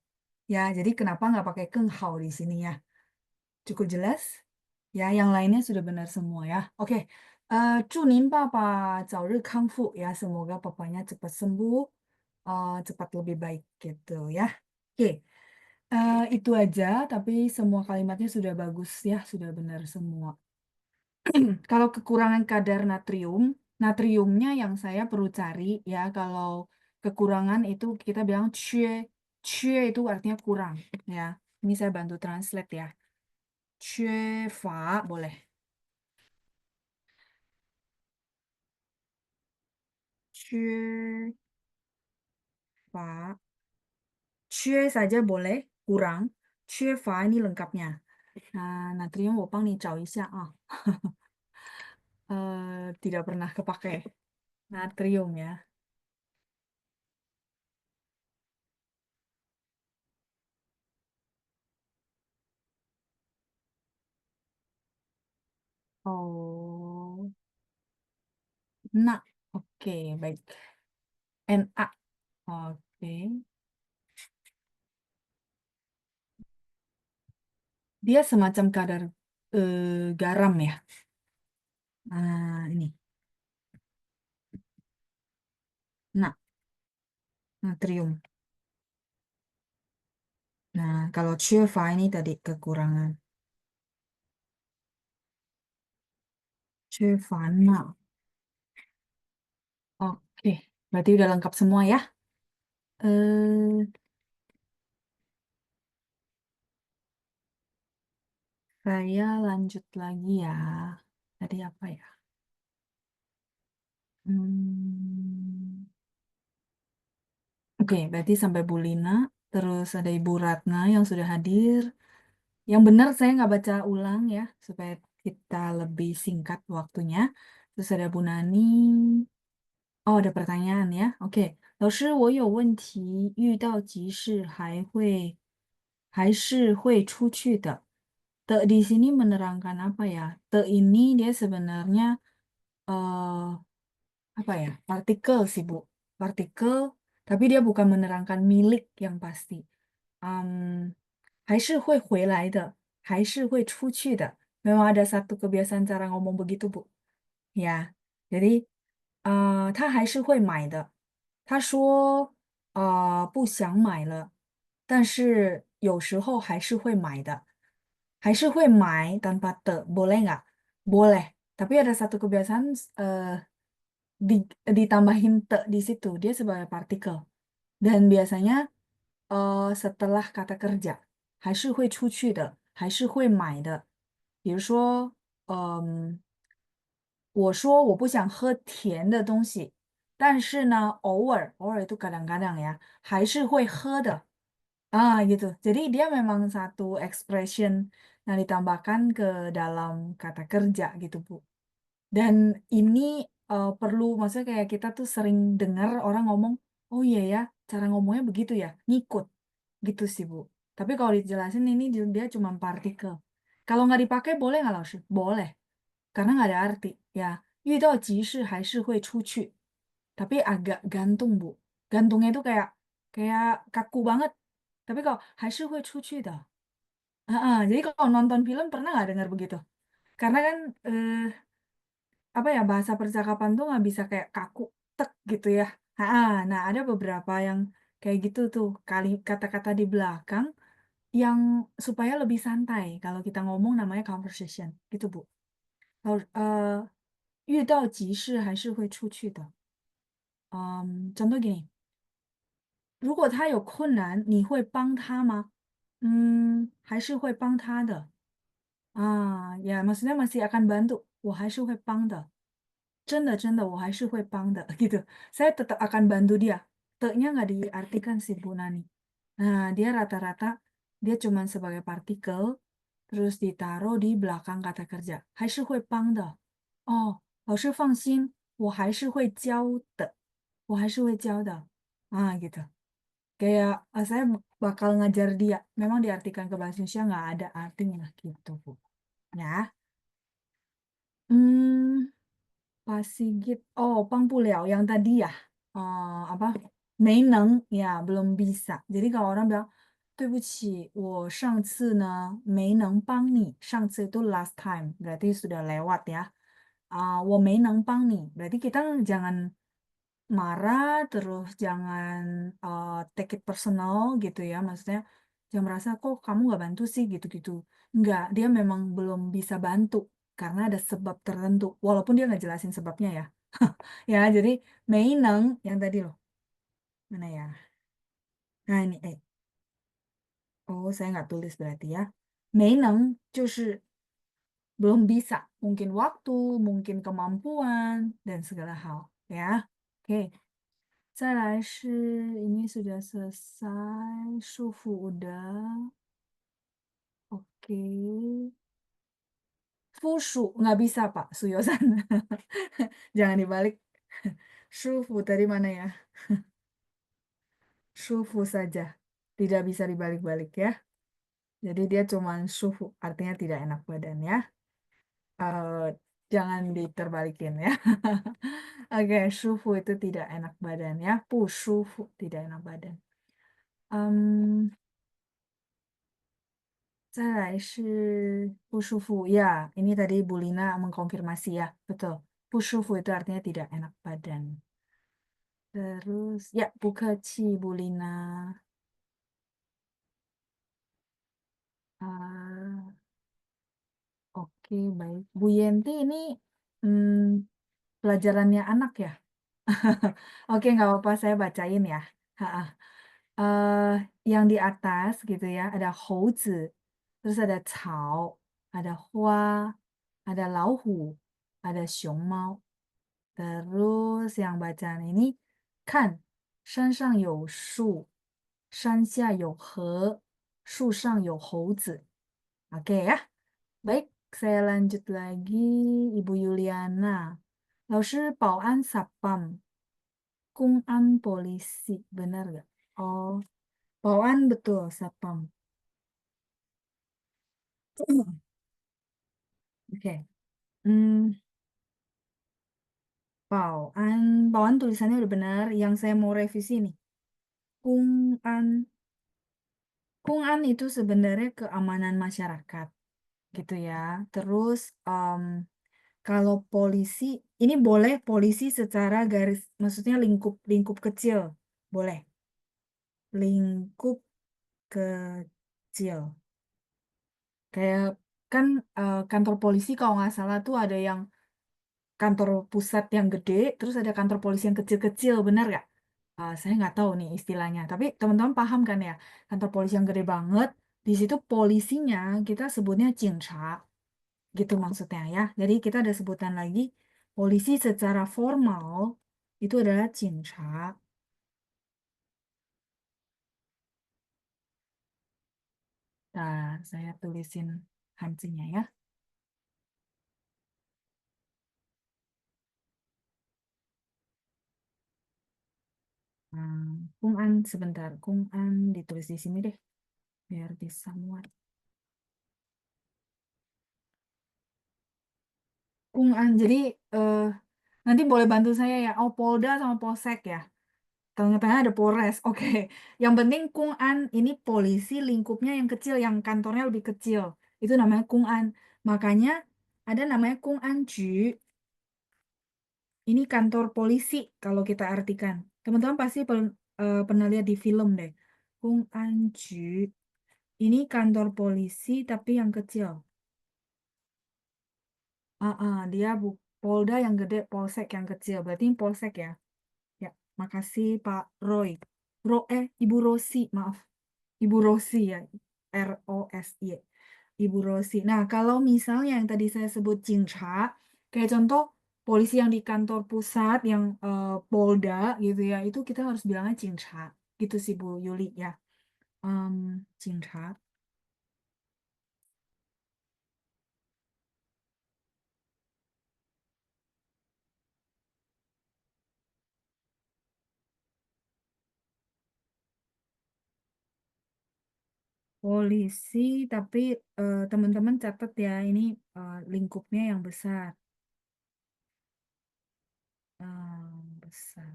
Ya, jadi kenapa nggak pakai 更好 di sini ya? Cukup jelas? Ya, yang lainnya sudah benar semua ya. Oke, 祝您爸爸早日康复 ya. Semoga papanya cepat sembuh, cepat lebih baik gitu ya. Oke, itu aja. Tapi semua kalimatnya sudah bagus ya, sudah benar semua. Kalau kekurangan kadar natrium, natriumnya yang saya perlu cari ya. Kalau kekurangan itu kita bilang 缺itu artinya kurang ya. Ini saya bantu translate ya. 缺乏 boleh. 缺乏 缺 saja boleh, kurang. 缺乏 ini lengkapnya. Nah, natrium 我帮你找一下啊. Tidak pernah kepakai natrium ya. Oh, nah, oke, baik. Na, oke. Dia semacam kadar garam ya. Nah, ini. Nah, natrium. Nah, kalau 缺乏 ini tadi kekurangan. 缺乏钠. Oke, berarti udah lengkap semua ya. Eh, Saya lanjut lagi ya. Tadi apa ya? Hmm, Oke, berarti sampai Bu Lina, terus ada Ibu Ratna yang sudah hadir. Yang benar saya nggak baca ulang ya, supaya kita lebih singkat waktunya. Terus ada Bu Nani. Oh, ada pertanyaan ya. Oke. 老师，我有问题，遇到急事还是会出去的. Di sini menerangkan apa ya? Ini dia sebenarnya eh apa ya? Partikel sih, Bu. Partikel, tapi dia bukan menerangkan milik yang pasti. Um, 还是会回来的，还是会出去的. Memang ada satu kebiasaan cara ngomong begitu, Bu. Ya, jadi 他还是会买的。他说不想买了，但是有时候还是会买的。还是会买 tanpa boleh nggak? Boleh. Tapi ada satu kebiasaan ditambahin di situ. Dia sebagai partikel. Dan biasanya setelah kata kerja. 还是会出去的，还是会买的。比如说，我说我不想喝甜的东西，但是呢，偶尔 itu kadang-kadang ya, 还是会喝的. Gitu. Jadi dia memang satu expression yang ditambahkan ke dalam kata kerja gitu, Bu. Dan ini perlu, maksudnya kayak kita tuh sering dengar orang ngomong, oh iya ya, cara ngomongnya begitu ya, ngikut. Gitu sih, Bu. Tapi kalau dijelasin ini dia cuma partikel. Kalau nggak dipakai boleh nggak, Laus? Boleh. Karena nggak ada arti. Ya, 遇到急事还是会出去. Tapi agak gantung, Bu. Gantungnya itu kayak kaku banget. Tapi kalau 还是会出去的. Jadi kalau nonton film pernah nggak dengar begitu? Karena kan apa ya, bahasa percakapan tuh nggak bisa kayak kaku tek gitu ya. Nah ada beberapa yang kayak gitu tuh kata-kata di belakang yang supaya lebih santai kalau kita ngomong namanya conversation gitu, Bu. 遇到急事还是会出去的。contoh gini, 如果他有困难，你会帮他吗？还是会帮他的。Ya maksudnya masih akan bantu. 我还是会帮的。真的真的我还是会帮的gitu. Saya tetap akan bantu dia. Te-nya nggak diartikan sih, Bu Nani. Nah, dia rata-rata dia cuman sebagai partikel terus ditaruh di belakang kata kerja. 还是会帮的。哦，老师放心，我还是会教的。我还是会教的。Kayak saya bakal ngajar dia. Memang diartikan ke bahasa Indonesia nggak ada artinya gitu, Bu. Ya. Hmm, Pak Sigit. Oh, Pangpuliao yang tadi ya. Apa? Meineng, ya belum bisa. Jadi kalau orang bilang, 对不起，我上次呢没能帮你。上次 itu last time, berarti sudah lewat ya. 我没能帮你. Berarti kita jangan marah, terus jangan take it personal gitu ya. Maksudnya jangan merasa kok kamu nggak bantu sih gitu-gitu. Nggak, dia memang belum bisa bantu karena ada sebab tertentu. Walaupun dia nggak jelasin sebabnya ya. Ya, jadi Meineng yang tadi loh. Mana ya? Nah ini, oh saya nggak tulis berarti ya. Meineng 就是 belum bisa. Mungkin waktu, mungkin kemampuan, dan segala hal. Ya, oke. 再来是 ini sudah selesai, 舒服 udah, oke. Fushu nggak bisa Pak Suyosan, jangan dibalik. 舒服 tadi mana ya? 舒服 saja, tidak bisa dibalik-balik ya. Jadi dia cuma 舒服, artinya tidak enak badan ya. Eh, jangan diterbalikin ya. Oke, 舒服 itu tidak enak badan ya. 不舒服 tidak enak badan. Em, 再来是不舒服. Ya, ini tadi Bu Lina mengkonfirmasi ya. Betul. 不舒服 itu artinya tidak enak badan. Terus, ya, 不客气, Bu Lina. Ah, oke, baik. Bu Yenti ini hmm, pelajarannya anak ya? Oke, nggak apa-apa, saya bacain ya. Ha, yang di atas gitu ya, ada 猴子, terus ada 草, ada hua, ada lauhu, ada xiongmao. Terus yang bacaan ini, kan, 山上有树，山下有河，树上有猴子. Oke ya. Baik, saya lanjut lagi, Ibu Yuliana. 老师保安 satpam, Kungan polisi, benar nggak? Oh, bawaan betul, satpam. Oke. Hmm, bawaan, bawaan tulisannya udah benar. Yang saya mau revisi nih. Kungan, Kungan itu sebenarnya keamanan masyarakat, gitu ya. Terus, kalau polisi, ini boleh polisi secara garis, maksudnya lingkup lingkup kecil, boleh. Lingkup kecil. Kayak kan kantor polisi kalau nggak salah tuh ada yang kantor pusat yang gede, terus ada kantor polisi yang kecil-kecil, benar nggak? Saya nggak tahu nih istilahnya, tapi teman-teman paham kan ya? Kantor polisi yang gede banget, di situ polisinya kita sebutnya cinca, gitu maksudnya ya. Jadi kita ada sebutan lagi, polisi secara formal itu adalah cinca. Nah, saya tulisin hancinya ya. Kung An sebentar, Kung An ditulis di sini deh, biar bisa muat. Kung An, jadi eh, nanti boleh bantu saya ya. Oh, Polda sama Polsek ya. Tengah-tengah ada Polres. Oke. Yang penting Kung An ini polisi lingkupnya yang kecil, yang kantornya lebih kecil. Itu namanya Kung An. Makanya ada namanya Kung An Ju. Ini kantor polisi kalau kita artikan. Teman-teman pasti pernah lihat di film deh. Kung An Ju. Ini kantor polisi tapi yang kecil. Dia Polda yang gede, Polsek yang kecil. Berarti ini Polsek ya. Ya, makasih Pak Roy. Ibu Rosi, maaf. Ibu Rosi ya, ROSY. Ibu Rosi. Nah, kalau misalnya yang tadi saya sebut Cinca, kayak contoh polisi yang di kantor pusat, yang Polda gitu ya, itu kita harus bilangnya Cinca. Gitu sih Bu Yuli ya. Cinca. Polisi, tapi teman-teman catat ya, ini lingkupnya yang besar. Besar.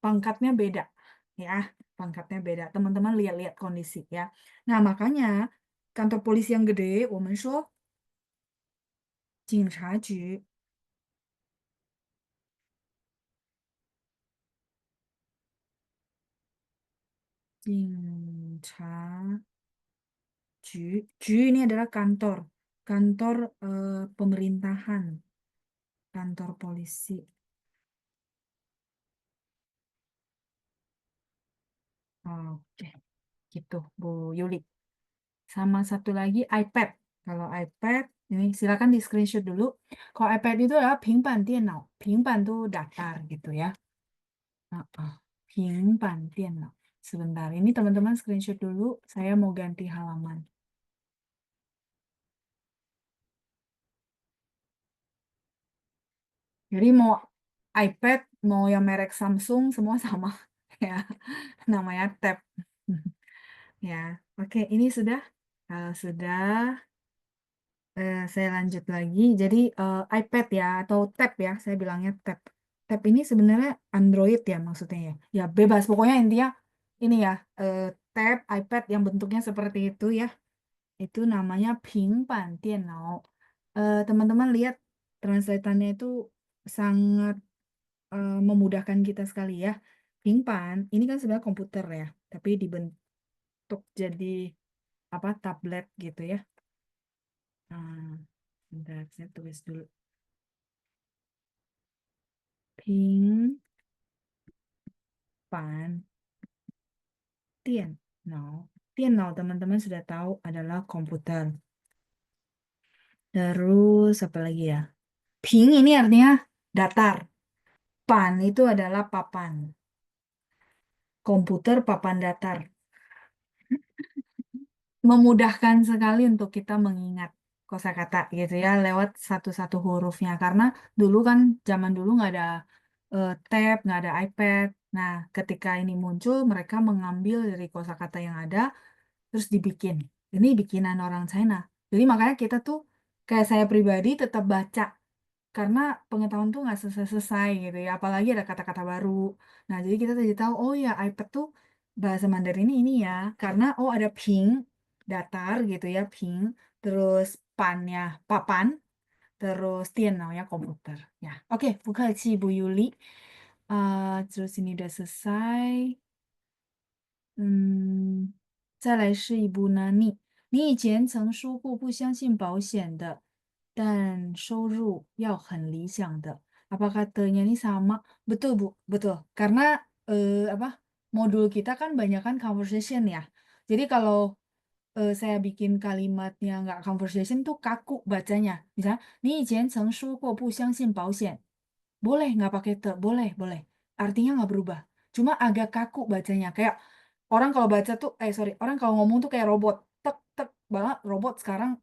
Pangkatnya beda ya, pangkatnya beda. Teman-teman lihat-lihat kondisi ya. Nah, makanya kantor polisi yang gede, 我们说警察局, 警察局 ini adalah kantor, kantor pemerintahan, kantor polisi. Oke, gitu Bu Yuli. Sama satu lagi iPad. Kalau iPad, ini silakan di screenshot dulu. Kalau iPad itu adalah 平板电脑, 平板tuh datar gitu ya. Heeh. 平板电脑. Sebentar, ini teman-teman screenshot dulu. Saya mau ganti halaman. Jadi mau iPad, mau yang merek Samsung, semua sama. Ya, namanya tab. Ya, oke, ini sudah. Kalau sudah, saya lanjut lagi. Jadi iPad ya, atau tab ya, saya bilangnya tab. Tab ini sebenarnya Android ya maksudnya ya. Ya bebas, pokoknya intinya ini ya, eh, tab iPad yang bentuknya seperti itu ya. Itu namanya 平板电脑. Teman-teman lihat translatannya itu sangat memudahkan kita sekali ya. Pingpan, ini kan sebenarnya komputer ya, tapi dibentuk jadi apa tablet gitu ya. Nah, bentar, saya tulis dulu. 平板电脑. 电脑teman-teman sudah tahu adalah komputer. Terus apa lagi ya? Ping ini artinya datar. Pan itu adalah papan. Komputer papan datar. Memudahkan sekali untuk kita mengingat kosakata gitu ya lewat satu-satu hurufnya karena dulu kan zaman dulu nggak ada tab, nggak ada iPad. Nah, ketika ini muncul, mereka mengambil dari kosakata yang ada terus dibikin. Ini bikinan orang China. Jadi makanya kita tuh kayak saya pribadi tetap baca karena pengetahuan tuh nggak selesai-selesai gitu ya. Apalagi ada kata-kata baru. Nah, jadi kita jadi tahu, oh ya iPad tuh bahasa Mandarin ini ya. Karena oh ada ping, datar gitu ya, ping. Terus pannya papan, terus tien namanya komputer. Ya, oke, buka Bu Yuli. Terus ini udah selesai. 嗯，再来是一部呢，你以前曾说过不相信保险的，但收入要很理想的。Apa katanya ini sama? Betul, Bu. Betul. Karena apa? Modul kita kan banyak kan conversation ya. Jadi kalau saya bikin kalimatnya nggak conversation tuh kaku bacanya. Misalnya, 你以前曾说过不相信保险. Boleh nggak pakai te, boleh, boleh. Artinya nggak berubah. Cuma agak kaku bacanya. Kayak orang kalau baca tuh, sorry, orang kalau ngomong tuh kayak robot. Tek, tek banget. Robot sekarang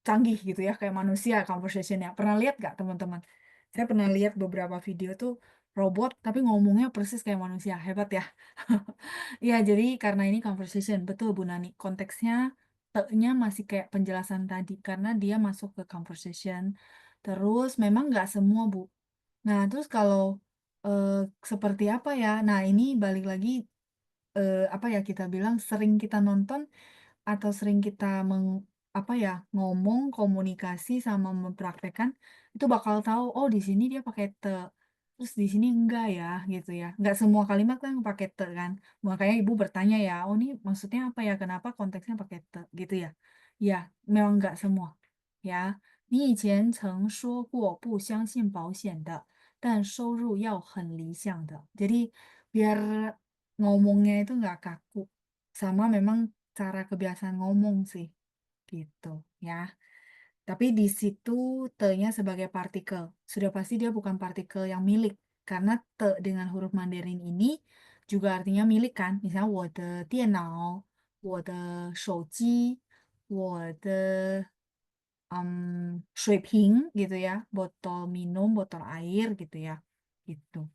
canggih gitu ya, kayak manusia conversationnya. Pernah lihat nggak teman-teman? Saya pernah lihat beberapa video tuh robot, tapi ngomongnya persis kayak manusia. Hebat ya. Iya, jadi karena ini conversation, betul Bu Nani. Konteksnya, te-nya masih kayak penjelasan tadi. Karena dia masuk ke conversation. Terus memang nggak semua Bu. Nah, terus kalau eh, seperti apa ya? Nah, ini balik lagi apa ya kita bilang sering kita nonton atau sering kita apa ya ngomong komunikasi sama mempraktekkan itu bakal tahu oh di sini dia pakai te terus di sini enggak ya gitu ya enggak semua kalimat kan pakai te kan makanya ibu bertanya ya oh ini maksudnya apa ya kenapa konteksnya pakai te gitu ya ya memang enggak semua ya 你以前曾说过不相信保险的，但收入要很理想的。Jadi biar ngomongnya itu nggak kaku. Sama memang cara kebiasaan ngomong sih, gitu ya. Tapi di situ te-nya sebagai partikel. Sudah pasti dia bukan partikel yang milik. Karena te dengan huruf Mandarin ini juga artinya milik kan. Misalnya 我的电脑、我的手机、我的水瓶gitu ya. Botol minum, botol air gitu ya. Gitu.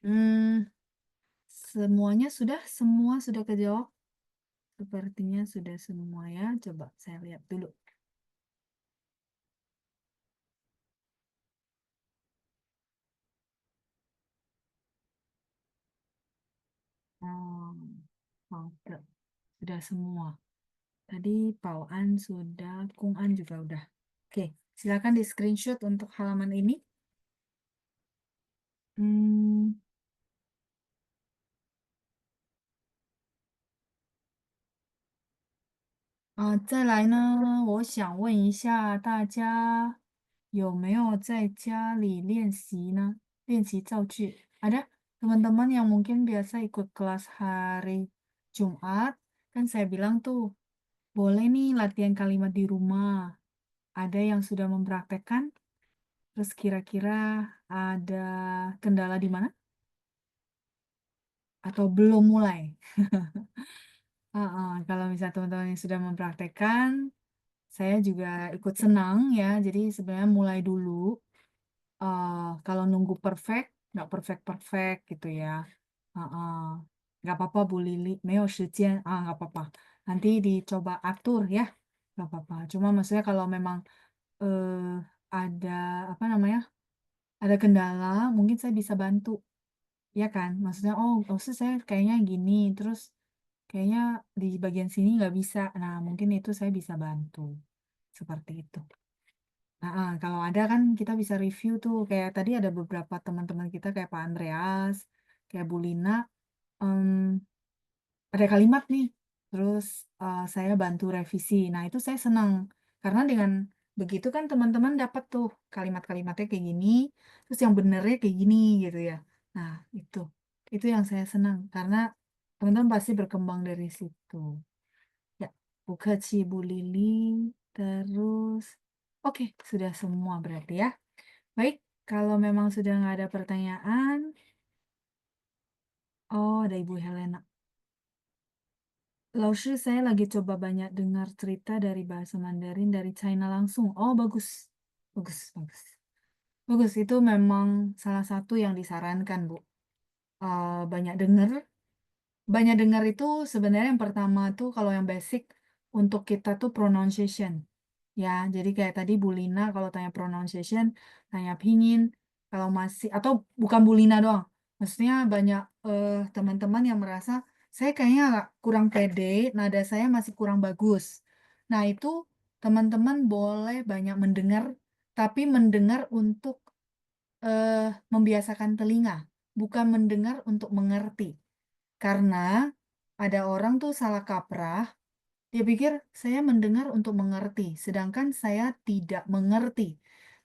Hmm, semuanya sudah, semua sudah kejawab. Sepertinya sudah semua ya. Coba saya lihat dulu. Oke, sudah semua. Tadi Pauan sudah, Kungan juga udah. Oke, silakan di screenshot untuk halaman ini. Hmm, 再来呢，我想问一下大家有没有在家里练习呢？练习造句。Ada teman-teman yang mungkin biasa ikut kelas hari Jumat, kan saya bilang tuh, boleh nih latihan kalimat di rumah. Ada yang sudah mempraktekkan, terus kira-kira ada kendala di mana? Atau belum mulai? Kalau misalnya teman-teman yang sudah mempraktekkan, saya juga ikut senang ya. Jadi sebenarnya mulai dulu. Kalau nunggu perfect, nggak perfect-perfect gitu ya. Uh-uh. Nggak apa-apa Bu Lili, 没有时间, nggak apa-apa. Nanti dicoba atur ya, nggak apa-apa. Cuma maksudnya kalau memang eh, ada apa namanya, ada kendala, mungkin saya bisa bantu. Ya kan, maksudnya maksud saya kayaknya gini, terus kayaknya di bagian sini nggak bisa. Nah, mungkin itu saya bisa bantu. Seperti itu. Kalau ada kan kita bisa review tuh. Kayak tadi ada beberapa teman-teman kita kayak Pak Andreas, kayak Bu Lina. em, ada kalimat nih. Terus saya bantu revisi. Nah, itu saya senang. Karena dengan begitu kan teman-teman dapat tuh kalimat-kalimatnya kayak gini, terus yang benernya kayak gini gitu ya. Nah, itu. Itu yang saya senang. Karena teman-teman pasti berkembang dari situ. Ya, Bu Keci, Bu Lili, terus Oke, sudah semua berarti ya. Baik, kalau memang sudah nggak ada pertanyaan, oh ada Ibu Helena. Laoshi, saya lagi coba banyak dengar cerita dari bahasa Mandarin dari China langsung. Oh, bagus. Bagus, bagus. Bagus, itu memang salah satu yang disarankan, Bu. Banyak dengar. Banyak dengar itu sebenarnya yang pertama tuh kalau yang basic untuk kita tuh pronunciation. Ya, jadi kayak tadi Bu Lina kalau tanya pronunciation, tanya pinyin, kalau masih atau bukan Bu Lina doang. Maksudnya banyak teman-teman yang merasa saya kayaknya agak kurang pede, nada saya masih kurang bagus. Nah, itu teman-teman boleh banyak mendengar, tapi mendengar untuk membiasakan telinga, bukan mendengar untuk mengerti. Karena ada orang tuh salah kaprah, dia pikir saya mendengar untuk mengerti, sedangkan saya tidak mengerti.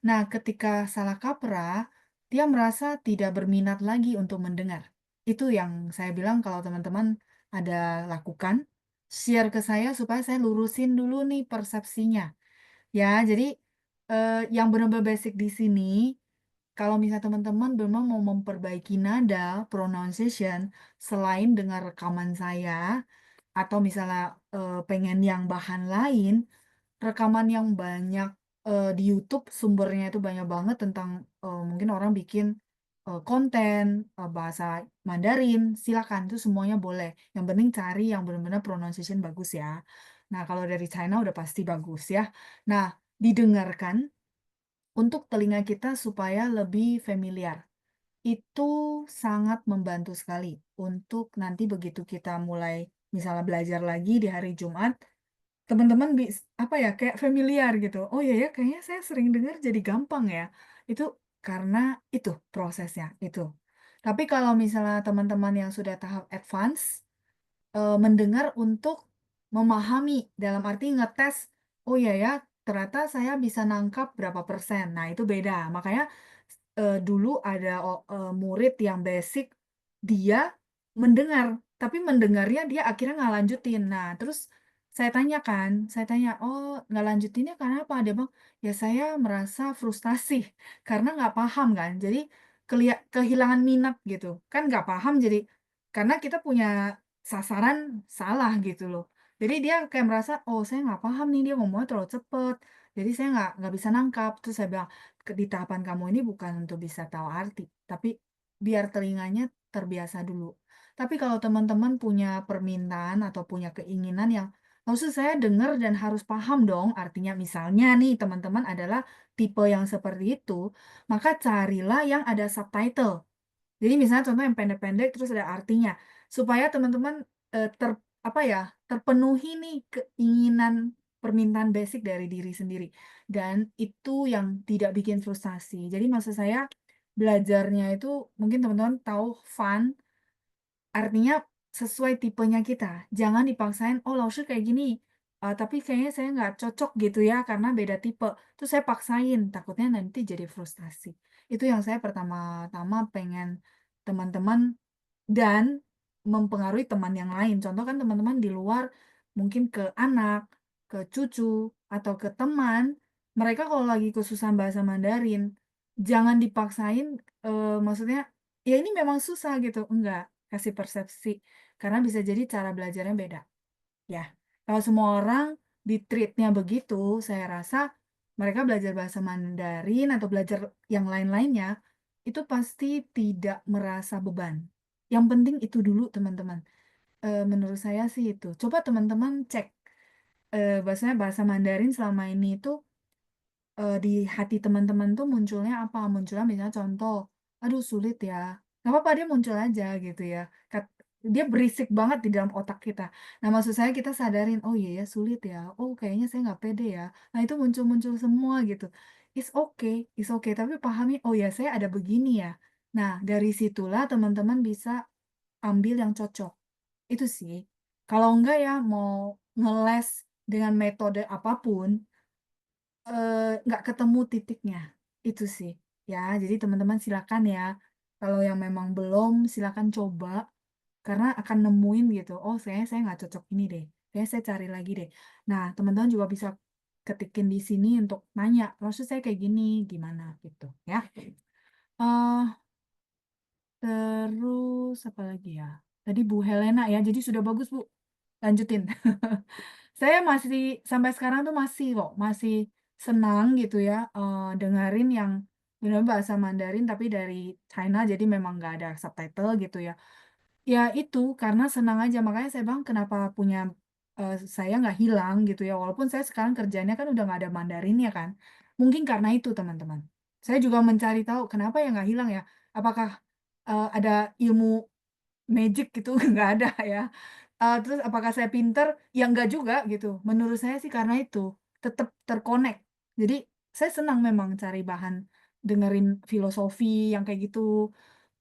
Nah, ketika salah kaprah, dia merasa tidak berminat lagi untuk mendengar. Itu yang saya bilang kalau teman-teman ada lakukan, share ke saya supaya saya lurusin dulu nih persepsinya. Ya, jadi yang benar-benar basic di sini, kalau misalnya teman-teman memang mau memperbaiki nada, pronunciation, selain dengar rekaman saya, atau misalnya pengen yang bahan lain, rekaman yang banyak di YouTube sumbernya itu banyak banget tentang mungkin orang bikin konten bahasa Mandarin, silakan itu semuanya boleh. Yang penting cari yang benar-benar pronunciation bagus ya. Nah, kalau dari China udah pasti bagus ya. Nah, didengarkan untuk telinga kita supaya lebih familiar. Itu sangat membantu sekali untuk nanti begitu kita mulai misalnya belajar lagi di hari Jumat, teman-teman apa ya, kayak familiar gitu. Oh iya ya, kayaknya saya sering dengar jadi gampang ya. Itu karena itu prosesnya, itu. Tapi kalau misalnya teman-teman yang sudah tahap advance, mendengar untuk memahami, dalam arti ngetes, "Oh iya ya, ternyata saya bisa nangkap berapa persen." Nah, itu beda. Makanya, dulu ada murid yang basic, dia mendengar, tapi mendengarnya dia akhirnya nggak lanjutin. Nah, terus saya tanya, "Oh, nggak lanjutinnya karena apa?" Dia bilang, "Ya saya merasa frustasi, karena nggak paham kan, jadi kehilangan minat," gitu. Kan nggak paham jadi karena kita punya sasaran salah gitu loh. Jadi dia kayak merasa, "Oh saya nggak paham nih, dia ngomongnya terlalu cepet, jadi saya nggak bisa nangkap." Terus saya bilang, "Di tahapan kamu ini bukan untuk bisa tahu arti, tapi biar telinganya terbiasa dulu." Tapi kalau teman-teman punya permintaan atau punya keinginan yang, "Maksud saya dengar dan harus paham dong artinya." Misalnya nih teman-teman adalah tipe yang seperti itu, maka carilah yang ada subtitle. Jadi misalnya contoh yang pendek-pendek terus ada artinya, supaya teman-teman, apa ya, terpenuhi nih keinginan, permintaan basic dari diri sendiri, dan itu yang tidak bikin frustasi. Jadi maksud saya, belajarnya itu mungkin teman-teman tahu fun, artinya sesuai tipenya kita, jangan dipaksain, "Oh Laoshi kayak gini, tapi kayaknya saya nggak cocok gitu ya karena beda tipe." Terus saya paksain, takutnya nanti jadi frustasi. Itu yang saya pertama-tama pengen teman-teman dan mempengaruhi teman yang lain. Contoh kan teman-teman di luar mungkin ke anak, ke cucu, atau ke teman, mereka kalau lagi kesusahan bahasa Mandarin, jangan dipaksain, maksudnya, "Ya ini memang susah," gitu, enggak, kasih persepsi, karena bisa jadi cara belajarnya beda, ya. Kalau semua orang di-treat-nya begitu, saya rasa mereka belajar bahasa Mandarin atau belajar yang lain-lainnya, itu pasti tidak merasa beban. Yang penting itu dulu teman-teman, menurut saya sih itu. Coba teman-teman cek, bahwasanya bahasa Mandarin selama ini itu di hati teman-teman tuh munculnya apa? Munculnya misalnya contoh, "Aduh sulit ya." Nggak apa-apa dia muncul aja gitu ya. Dia berisik banget di dalam otak kita. Nah maksud saya kita sadarin, "Oh iya ya sulit ya. Oh kayaknya saya nggak pede ya." Nah itu muncul-muncul semua gitu. It's okay, tapi pahami, "Oh ya saya ada begini ya." Nah dari situlah teman-teman bisa ambil yang cocok. Itu sih. Kalau enggak ya mau ngeles dengan metode apapun, nggak ketemu titiknya, itu sih, ya. Jadi teman-teman silakan ya, kalau yang memang belum silakan coba, karena akan nemuin gitu, "Oh saya nggak cocok ini deh, kayaknya saya cari lagi deh." Nah teman-teman juga bisa ketikin di sini untuk nanya, maksud saya kayak gini, gimana gitu ya. Eh terus apa lagi ya? Tadi Bu Helena ya, jadi sudah bagus Bu. Lanjutin. Saya masih sampai sekarang tuh masih kok, masih senang gitu ya dengerin yang benar bahasa Mandarin tapi dari China jadi memang nggak ada subtitle gitu ya. Ya itu karena senang aja makanya saya bilang kenapa punya saya nggak hilang gitu ya walaupun saya sekarang kerjanya kan udah nggak ada Mandarinnya kan. Mungkin karena itu teman-teman. Saya juga mencari tahu kenapa ya nggak hilang ya. Apakah ada ilmu magic gitu nggak ada ya. Terus apakah saya pinter? Ya enggak juga gitu. Menurut saya sih karena itu tetap terkonek. Jadi saya senang memang cari bahan dengerin filosofi yang kayak gitu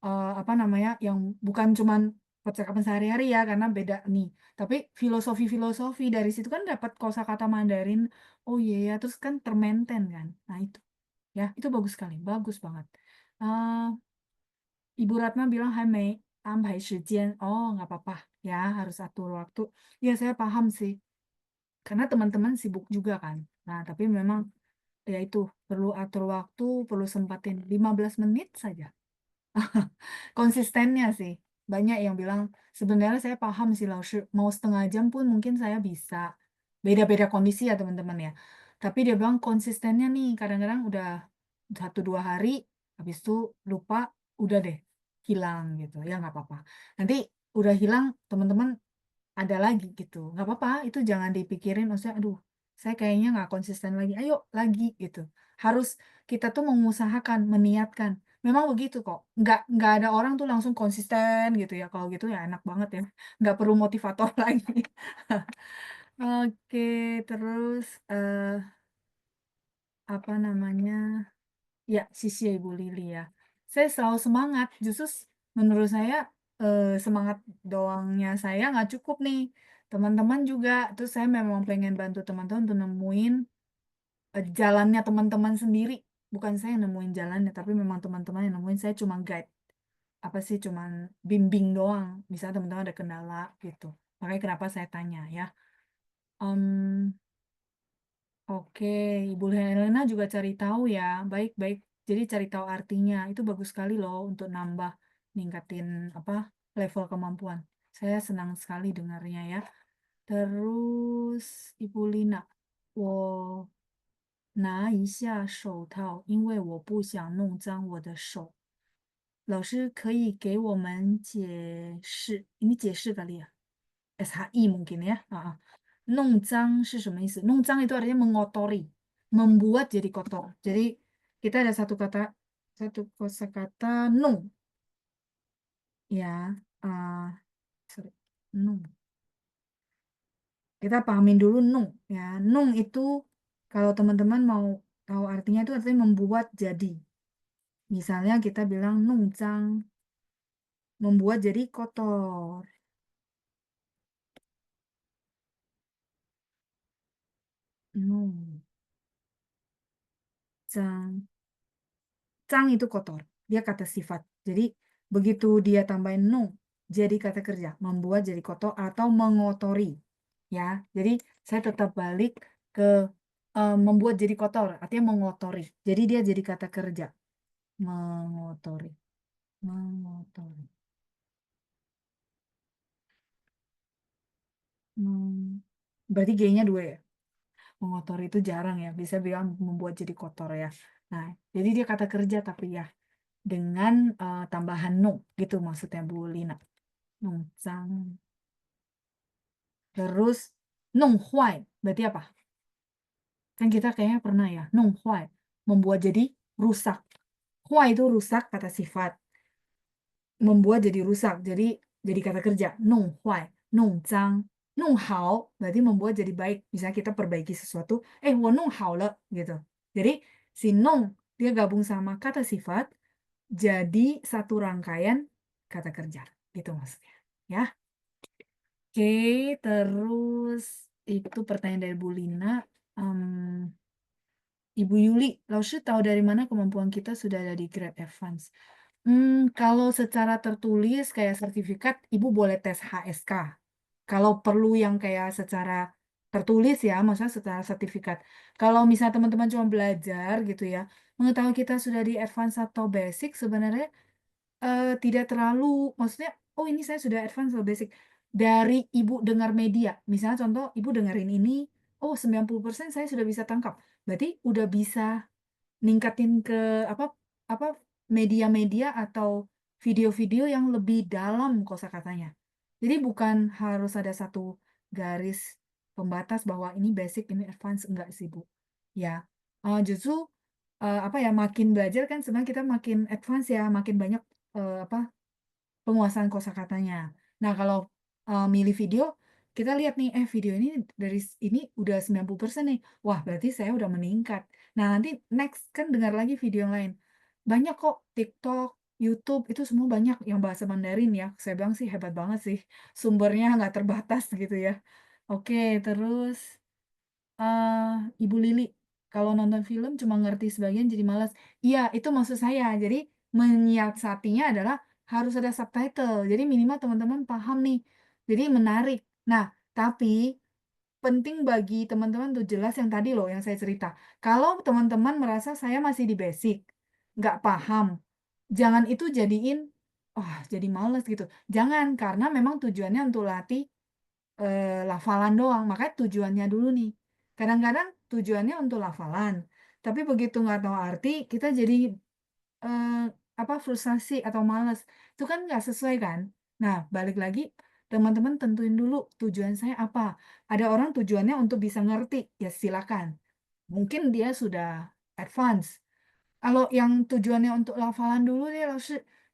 apa namanya yang bukan cuman percakapan sehari-hari ya karena beda nih. Tapi filosofi-filosofi dari situ kan dapat kosakata Mandarin. Oh iya ya, terus kan termenten kan. Nah itu ya, itu bagus sekali, bagus banget. Eh, Ibu Ratna bilang hai Mei, ambai shijian. Oh, nggak apa-apa ya, harus atur waktu. Ya, saya paham sih. Karena teman-teman sibuk juga kan. Nah, tapi memang ya itu perlu atur waktu, perlu sempatin 15 menit saja. Konsistennya sih. Banyak yang bilang sebenarnya saya paham sih Laoshi, mau setengah jam pun mungkin saya bisa. Beda-beda kondisi ya teman-teman ya. Tapi dia bilang konsistennya nih kadang-kadang udah 1 2 hari, habis itu lupa, udah deh hilang gitu. Ya nggak apa-apa. Nanti udah hilang teman-teman ada lagi gitu. Nggak apa-apa, itu jangan dipikirin. Maksudnya, aduh, saya kayaknya nggak konsisten lagi. Ayo lagi gitu. Harus kita tuh mengusahakan, meniatkan. Memang begitu kok. Nggak ada orang tuh langsung konsisten gitu ya. Kalau gitu ya enak banget ya. Nggak perlu motivator lagi. Oke, terus apa namanya? Ya, sisi Ibu Lili ya. Saya selalu semangat. Justru menurut saya semangat doangnya saya nggak cukup nih. Teman-teman juga. Terus saya memang pengen bantu teman-teman untuk nemuin jalannya teman-teman sendiri. Bukan saya yang nemuin jalannya, tapi memang teman-teman yang nemuin. Saya cuma guide. Apa sih, cuma bimbing doang. Misalnya teman-teman ada kendala gitu. Makanya kenapa saya tanya ya. Em, Oke, Ibu Helena juga cari tahu ya. Baik-baik. Jadi cari tahu artinya. Itu bagus sekali loh untuk nambah, ningkatin apa level kemampuan. Saya senang sekali dengarnya ya. Terus Ibu Lina, 我拿一下手套，因为我不想弄脏我的手。老师可以给我们解释，ini 解释 kali ya? SHI mungkin ya. Nongzang 是什么意思? Nongzang itu artinya mengotori, membuat jadi kotor. Jadi kita ada satu kosakata nung ya. Sorry, nung. Kita pahamin dulu nung ya. Nung itu kalau teman-teman mau tahu artinya itu artinya membuat jadi. Misalnya kita bilang nongzang, membuat jadi kotor. Nongzang. Cang itu kotor. Dia kata sifat. Jadi begitu dia tambahin nung, jadi kata kerja. Membuat jadi kotor atau mengotori. Ya, jadi saya tetap balik ke membuat jadi kotor. Artinya mengotori. Jadi dia jadi kata kerja. Mengotori. Mengotori. Berarti G-nya 2 ya. Mengotori itu jarang ya. Bisa bilang membuat jadi kotor ya. Nah, jadi dia kata kerja tapi ya. Dengan tambahan nung. Gitu maksudnya Bu Lina. Nongzang. Terus nonghuai. Berarti apa? Kan kita kayaknya pernah ya. Nonghuai. Membuat jadi rusak. Huai itu rusak kata sifat. Membuat jadi rusak. Jadi kata kerja. Nonghuai. Nongzang. Nonghao. Berarti membuat jadi baik. Misalnya kita perbaiki sesuatu. Wo nonghao le. Gitu. Jadi si nong dia gabung sama kata sifat. Jadi satu rangkaian kata kerja. Gitu maksudnya. Ya. Oke, terus itu pertanyaan dari Bu Lina. Em, Ibu Yuli, Laoshi tahu dari mana kemampuan kita sudah ada di grade advance? Kalau secara tertulis kayak sertifikat, Ibu boleh tes HSK. Kalau perlu yang kayak secara tertulis ya, maksudnya secara sertifikat. Kalau misalnya teman-teman cuma belajar gitu ya, mengetahui kita sudah di advance atau basic sebenarnya tidak terlalu maksudnya, "Oh ini saya sudah advance atau basic." Dari Ibu dengar media, misalnya contoh Ibu dengerin ini, "Oh 90% saya sudah bisa tangkap." Berarti udah bisa ningkatin ke apa, media-media atau video-video yang lebih dalam kosakatanya. Jadi bukan harus ada satu garis pembatas bahwa ini basic, ini advance, enggak sih, Bu. Ya, justru, apa ya, makin belajar kan sebenarnya kita makin advance ya, makin banyak, apa, penguasaan kosakatanya. Nah, kalau, milih video, kita lihat nih, video ini dari ini udah 90% nih. Wah, berarti saya udah meningkat. Nah, nanti next kan dengar lagi video yang lain. Banyak kok TikTok, YouTube, itu semua banyak yang bahasa Mandarin ya. Saya bilang sih hebat banget sih, sumbernya nggak terbatas gitu ya. Oke, terus Ibu Lili, kalau nonton film cuma ngerti sebagian jadi malas. Iya, itu maksud saya. Jadi menyiasatinya adalah harus ada subtitle. Jadi minimal teman-teman paham nih. Jadi menarik. Nah, tapi penting bagi teman-teman untuk jelas yang tadi loh yang saya cerita. Kalau teman-teman merasa saya masih di basic, nggak paham, jangan itu jadiin, jadi males gitu. Jangan, karena memang tujuannya untuk latih lafalan doang, makanya tujuannya dulu nih. Kadang-kadang tujuannya untuk lafalan, tapi begitu nggak tahu arti, kita jadi, eee, apa, frustasi atau males, itu kan nggak sesuai kan. Nah, balik lagi, teman-teman tentuin dulu tujuan saya apa. Ada orang tujuannya untuk bisa ngerti, ya silakan. Mungkin dia sudah advance. Kalau yang tujuannya untuk lafalan dulu nih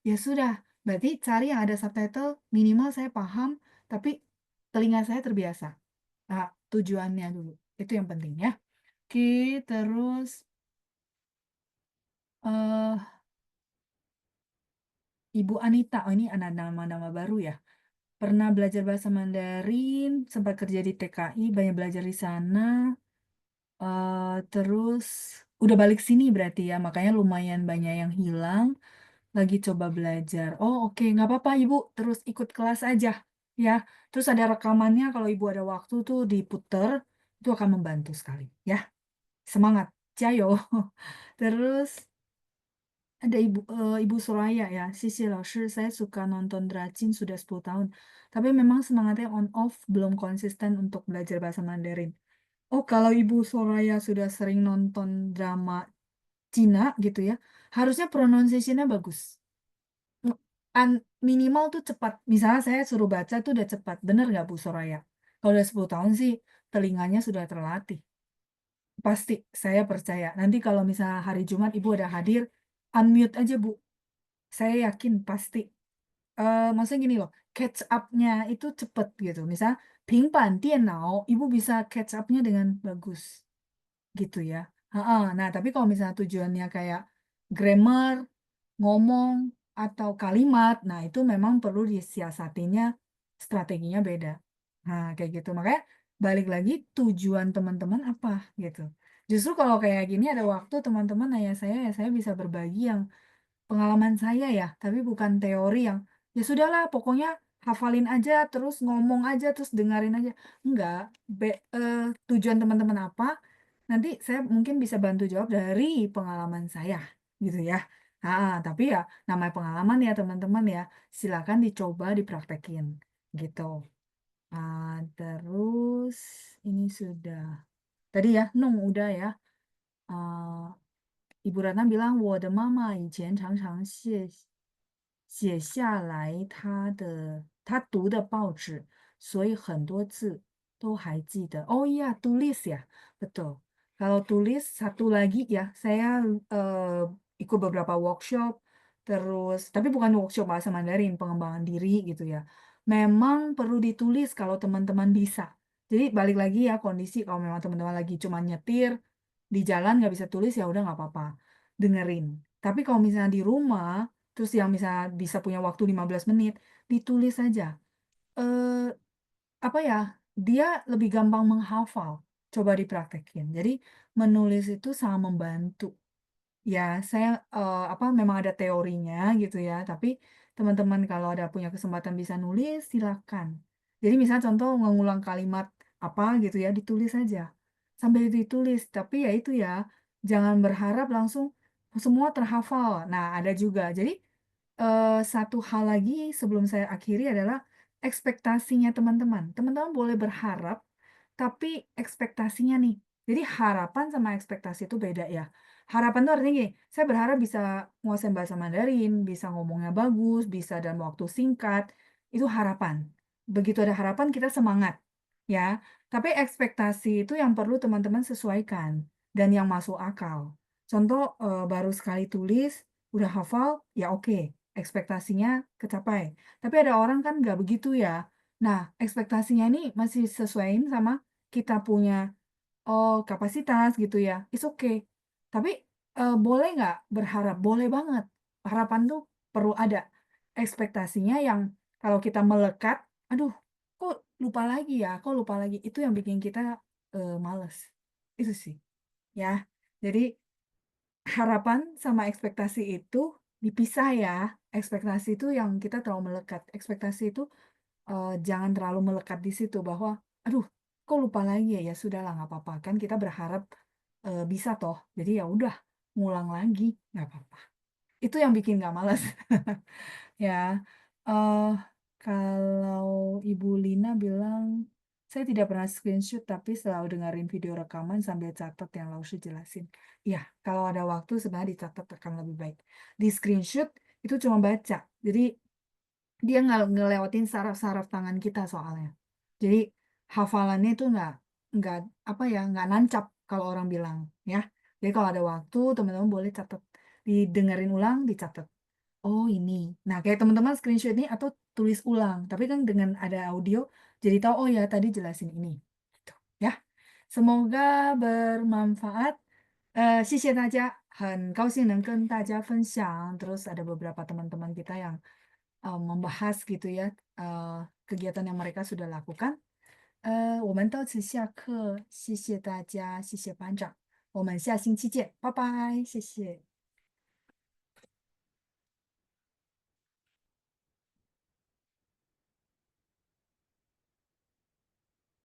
ya sudah, berarti cari yang ada subtitle, minimal saya paham, tapi telinga saya terbiasa. Nah, tujuannya dulu, itu yang penting ya. Oke, terus, eee, Ibu Anita, oh ini ada nama-nama baru ya. Pernah belajar bahasa Mandarin, sempat kerja di TKI, banyak belajar di sana, terus udah balik sini berarti ya, makanya lumayan banyak yang hilang. Lagi coba belajar. Oh, oke, nggak apa-apa Ibu, terus ikut kelas aja, ya. Terus ada rekamannya kalau Ibu ada waktu tuh diputer, itu akan membantu sekali, ya. Semangat, jayo. Terus ada Ibu Soraya ya, "Sisi Laoshi, saya suka nonton Dracin sudah 10 tahun, tapi memang semangatnya on off, belum konsisten untuk belajar bahasa Mandarin." Oh, kalau Ibu Soraya sudah sering nonton drama Cina gitu ya, harusnya pronunciation-nya bagus. Nge an minimal tuh cepat, misalnya saya suruh baca tuh udah cepat, bener nggak Bu Soraya? Kalau udah 10 tahun sih telinganya sudah terlatih, pasti, saya percaya. Nanti kalau misalnya hari Jumat Ibu ada hadir, unmute aja Bu, saya yakin pasti. Maksudnya gini loh, catch up-nya itu cepet gitu, misalnya "平板电脑", Ibu bisa catch up-nya dengan bagus. Gitu ya, heeh. Nah, tapi kalau misalnya tujuannya kayak grammar, ngomong, atau kalimat, nah itu memang perlu disiasatinya, strateginya beda. Nah, kayak gitu. Makanya balik lagi tujuan teman-teman apa, gitu. Justru kalau kayak gini ada waktu teman-teman nanya saya, ya saya bisa berbagi yang pengalaman saya ya, tapi bukan teori yang, ya sudahlah pokoknya hafalin aja, terus ngomong aja, terus dengerin aja. Enggak, tujuan teman-teman apa, nanti saya mungkin bisa bantu jawab dari pengalaman saya, gitu ya. Tapi ya namanya pengalaman ya teman-teman ya, silakan dicoba dipraktekin, gitu. Terus ini sudah tadi ya, Nung udah ya, eee Ibu Ratna bilang, "我的妈妈以前常常写下来她读的报纸，所以很多字都还记得." Oh iya, tulis ya, betul. Kalau tulis satu lagi ya, saya, ikut beberapa workshop, terus tapi bukan workshop bahasa Mandarin, pengembangan diri gitu ya. Memang perlu ditulis kalau teman-teman bisa. Jadi balik lagi ya kondisi kalau memang teman-teman lagi cuma nyetir, di jalan nggak bisa tulis, ya udah nggak apa-apa, dengerin. Tapi kalau misalnya di rumah, terus yang misalnya bisa punya waktu 15 menit, ditulis aja. Eee, apa ya, dia lebih gampang menghafal, coba dipraktekin. Jadi menulis itu sangat membantu. Ya, saya, apa, memang ada teorinya gitu ya, tapi teman-teman kalau ada punya kesempatan bisa nulis, silakan. Jadi misalnya contoh mengulang kalimat apa gitu ya, ditulis aja. Sambil ditulis, tapi ya itu ya, jangan berharap langsung semua terhafal. Nah, ada juga. Jadi, satu hal lagi sebelum saya akhiri adalah ekspektasinya teman-teman. Teman-teman boleh berharap, tapi ekspektasinya nih, jadi harapan sama ekspektasi itu beda ya. Harapan tuh artinya gini, saya berharap bisa nguasain bahasa Mandarin, bisa ngomongnya bagus, bisa dalam waktu singkat, itu harapan. Begitu ada harapan kita semangat, ya. Tapi ekspektasi itu yang perlu teman-teman sesuaikan dan yang masuk akal. Contoh, baru sekali tulis, udah hafal, ya oke, ekspektasinya kecapai. Tapi ada orang kan nggak begitu ya. Nah, ekspektasinya ini masih sesuaiin sama kita punya, kapasitas gitu ya, it's okay. Tapi, boleh nggak berharap? Boleh banget. Harapan tuh perlu ada. Ekspektasinya yang kalau kita melekat, "Aduh, kok lupa lagi ya kok lupa lagi?" Itu yang bikin kita, males. Itu sih, ya. Jadi harapan sama ekspektasi itu dipisah ya. Ekspektasi itu yang kita terlalu melekat. Ekspektasi itu, jangan terlalu melekat di situ bahwa, "Aduh, kok lupa lagi ya?" Ya sudahlah nggak apa-apa, kan kita berharap, bisa toh. Jadi ya udah, ngulang lagi, nggak apa-apa. Itu yang bikin nggak malas. Ya, eee, kalau Ibu Lina bilang, "Saya tidak pernah screenshot, tapi selalu dengerin video rekaman sambil catat yang Laoshi jelasin." Iya, kalau ada waktu sebenarnya dicatat akan lebih baik. Di-screenshot itu cuma baca, jadi dia nggak ngelewatin saraf-saraf tangan kita soalnya. Jadi hafalannya itu nggak apa ya, nggak nancap kalau orang bilang, ya. Jadi kalau ada waktu teman-teman boleh catat, didengerin ulang, dicatat. Oh ini. Nah, kayak teman-teman screenshot ini atau tulis ulang, tapi kan dengan ada audio jadi tahu, "Oh ya tadi jelasin ini." Gitu, ya. Semoga bermanfaat. 谢谢大家，很高兴能跟大家分享。Terus ada beberapa teman-teman kita yang, membahas gitu ya, kegiatan yang mereka sudah lakukan. 我们到此下课，谢谢大家，谢谢班长，我们下星期见，拜拜，谢谢。